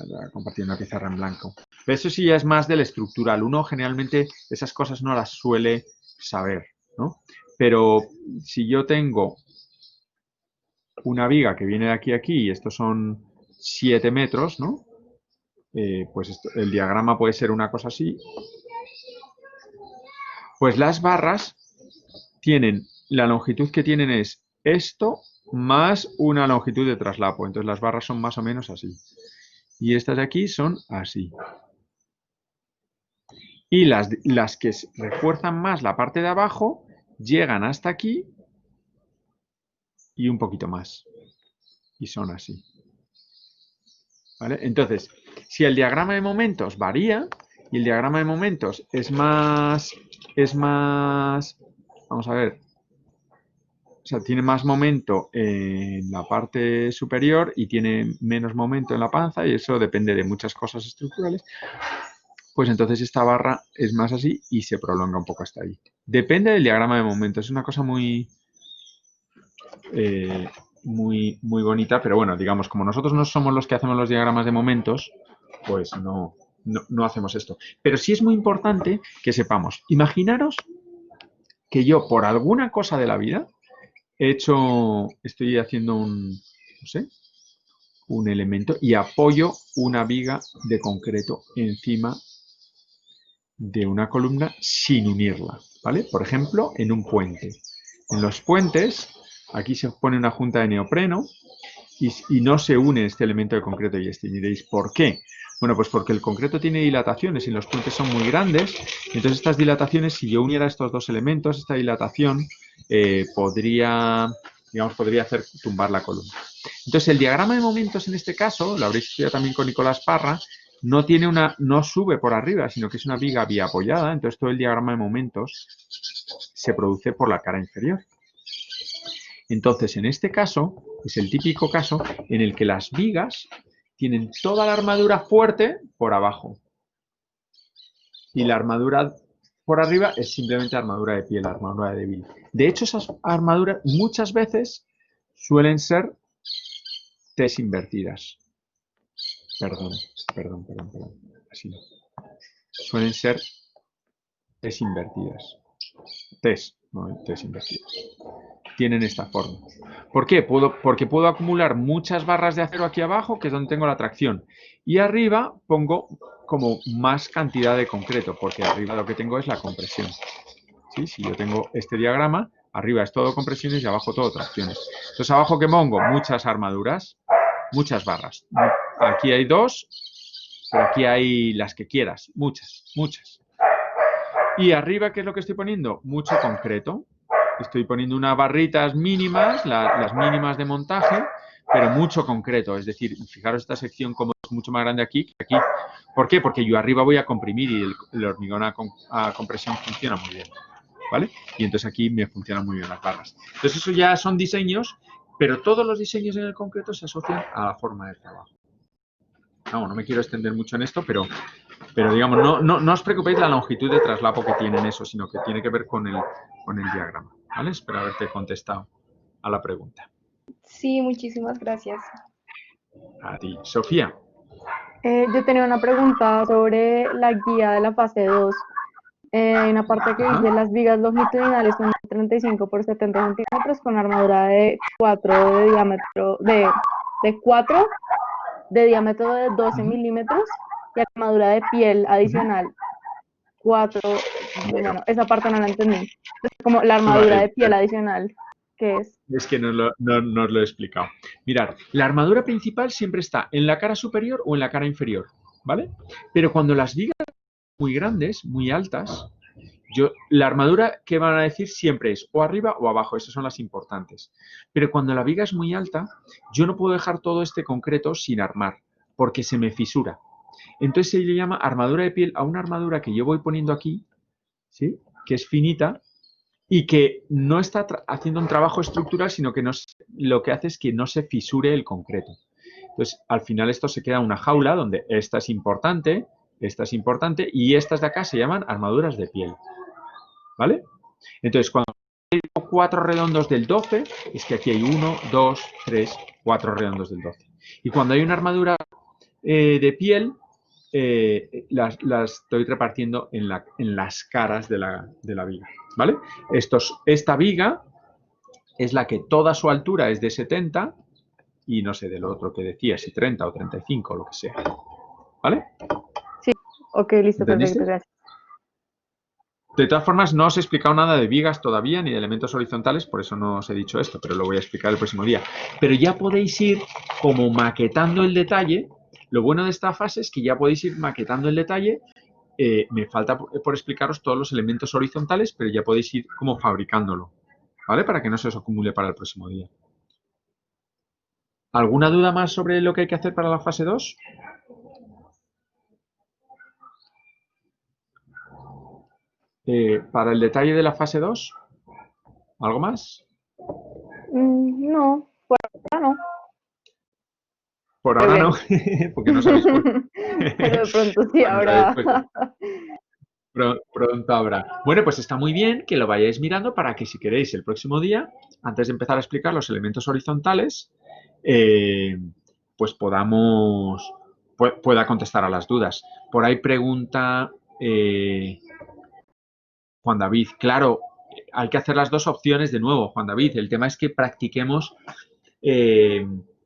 voy a compartir una pizarra en blanco, pero eso sí ya es más del estructural, uno generalmente esas cosas no las suele saber, ¿no? Pero si yo tengo una viga que viene de aquí a aquí y estos son 7 metros, ¿no? Pues el diagrama puede ser una cosa así. Pues las barras tienen, la longitud que tienen es esto más una longitud de traslapo. Entonces las barras son más o menos así. Y estas de aquí son así. Y las que refuerzan más la parte de abajo llegan hasta aquí y un poquito más. Y son así. ¿Vale? Entonces, si el diagrama de momentos varía y el diagrama de momentos es más, vamos a ver, o sea, tiene más momento en la parte superior y tiene menos momento en la panza y eso depende de muchas cosas estructurales, pues entonces esta barra es más así y se prolonga un poco hasta ahí. Depende del diagrama de momentos, es una cosa muy bonita, pero bueno, digamos, como nosotros no somos los que hacemos los diagramas de momentos, pues no hacemos esto. Pero sí es muy importante que sepamos, imaginaros que yo por alguna cosa de la vida estoy haciendo un elemento y apoyo una viga de concreto encima de una columna sin unirla, ¿vale? Por ejemplo, en un puente. En los puentes, aquí se pone una junta de neopreno y no se une este elemento de concreto y este. Y diréis, ¿por qué? Bueno, pues porque el concreto tiene dilataciones y los puentes son muy grandes. Entonces, estas dilataciones, si yo uniera estos dos elementos, esta dilatación podría hacer tumbar la columna. Entonces, el diagrama de momentos en este caso, lo habréis estudiado también con Nicolás Parra, no sube por arriba, sino que es una viga biapoyada. Entonces, todo el diagrama de momentos se produce por la cara inferior. Entonces, en este caso, es el típico caso en el que las vigas tienen toda la armadura fuerte por abajo. Y la armadura por arriba es simplemente armadura de piel, armadura débil. De hecho, esas armaduras muchas veces suelen ser T's invertidas. Perdón. Así no. Suelen ser T's invertidas. T's invertidas. Tienen esta forma. ¿Por qué? Porque puedo acumular muchas barras de acero aquí abajo, que es donde tengo la tracción. Y arriba pongo como más cantidad de concreto, porque arriba lo que tengo es la compresión. ¿Sí? Si yo tengo este diagrama, arriba es todo compresiones y abajo todo tracciones. Entonces, abajo que pongo muchas armaduras, muchas barras. Aquí hay dos, pero aquí hay las que quieras, muchas. Y arriba, ¿qué es lo que estoy poniendo? Mucho concreto. Estoy poniendo unas barritas mínimas, las mínimas de montaje, pero mucho concreto. Es decir, fijaros esta sección como es mucho más grande aquí que aquí. ¿Por qué? Porque yo arriba voy a comprimir y el hormigón a compresión funciona muy bien. ¿Vale? Y entonces aquí me funcionan muy bien las barras. Entonces eso ya son diseños, pero todos los diseños en el concreto se asocian a la forma de trabajo. No me quiero extender mucho en esto, pero digamos, no os preocupéis la longitud de traslapo que tienen eso, sino que tiene que ver con el diagrama. ¿Vale? Espero haberte contestado a la pregunta. Sí, muchísimas gracias. A ti. Sofía. Yo tenía una pregunta sobre la guía de la fase 2. Hay una parte que dice las vigas longitudinales son 35 por 70 centímetros con armadura de 4 de diámetro de 4 de diámetro de 12 milímetros y armadura de piel adicional 4. Bueno, esa parte no la entendí. Entonces, como la armadura de piel adicional, ¿qué es? Es que no os lo he explicado. Mirad, la armadura principal siempre está en la cara superior o en la cara inferior, ¿vale? Pero cuando las vigas son muy grandes, muy altas, la armadura que van a decir siempre es o arriba o abajo, esas son las importantes. Pero cuando la viga es muy alta, yo no puedo dejar todo este concreto sin armar, porque se me fisura. Entonces se le llama armadura de piel a una armadura que yo voy poniendo aquí, ¿sí? Que es finita y que no está haciendo un trabajo estructural, sino que lo que hace es que no se fisure el concreto. Entonces, al final esto se queda una jaula donde esta es importante y estas de acá se llaman armaduras de piel. ¿Vale? Entonces, cuando hay 4 redondos del 12, es que aquí hay 1, 2, 3, 4 redondos del 12. Y cuando hay una armadura de piel, las estoy repartiendo en las caras de la viga. ¿Vale? Esta viga es la que toda su altura es de 70 y no sé del otro que decía, si 30 o 35 o lo que sea. ¿Vale? Sí, ok, listo, perfecto, gracias. De todas formas, no os he explicado nada de vigas todavía, ni de elementos horizontales, por eso no os he dicho esto, pero lo voy a explicar el próximo día. Pero ya podéis ir como maquetando el detalle. Lo bueno de esta fase es que ya podéis ir maquetando el detalle. Me falta por explicaros todos los elementos horizontales, pero ya podéis ir como fabricándolo, ¿vale? Para que no se os acumule para el próximo día. ¿Alguna duda más sobre lo que hay que hacer para la fase 2? Para el detalle de la fase 2, ¿algo más? No, por ahora no. Por ahora no, porque no sabéis por qué. Pero de pronto sí habrá. Pronto habrá. Bueno, pues está muy bien que lo vayáis mirando para que si queréis el próximo día, antes de empezar a explicar los elementos horizontales, pues pueda contestar a las dudas. Por ahí pregunta Juan David. Claro, hay que hacer las dos opciones de nuevo, Juan David. El tema es que practiquemos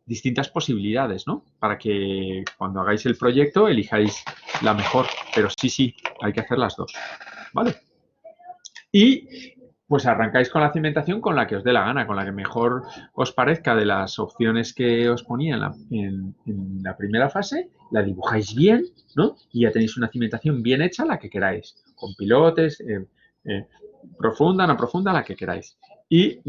distintas posibilidades, ¿no? Para que cuando hagáis el proyecto elijáis la mejor. Pero sí, hay que hacer las dos, ¿vale? Y pues arrancáis con la cimentación con la que os dé la gana, con la que mejor os parezca de las opciones que os ponía en la primera fase, la dibujáis bien, ¿no? Y ya tenéis una cimentación bien hecha, la que queráis, con pilotes, profunda, no profunda, la que queráis. Y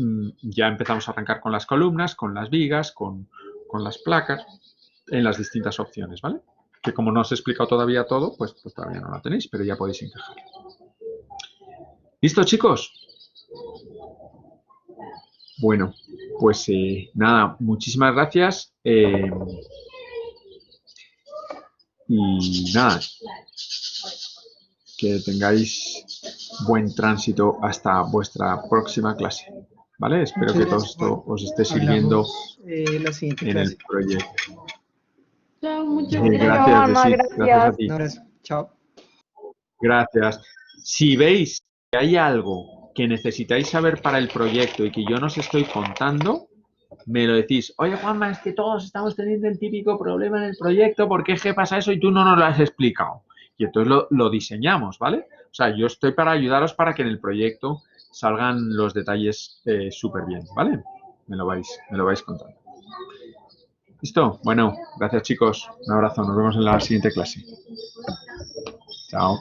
ya empezamos a arrancar con las columnas, con las vigas, con las placas, en las distintas opciones, ¿vale? Que como no os he explicado todavía todo, pues todavía no la tenéis, pero ya podéis encajar. ¿Listo, chicos? Bueno, pues nada, muchísimas gracias. Y nada, que tengáis buen tránsito hasta vuestra próxima clase, ¿vale? Espero que todo esto os esté sirviendo la siguiente en clase. el proyecto. Chao, muchas Gracias, Juanma, Desi, gracias a ti. Un abrazo. Chao. Gracias. Si veis que hay algo que necesitáis saber para el proyecto y que yo no os estoy contando, me lo decís. Oye, Juanma, es que todos estamos teniendo el típico problema en el proyecto. ¿Por qué pasa eso y tú no nos lo has explicado? Y entonces lo diseñamos, ¿vale? O sea, yo estoy para ayudaros para que en el proyecto salgan los detalles súper bien, ¿vale? Me lo vais contando. ¿Listo? Bueno, gracias, chicos. Un abrazo. Nos vemos en la siguiente clase. Chao.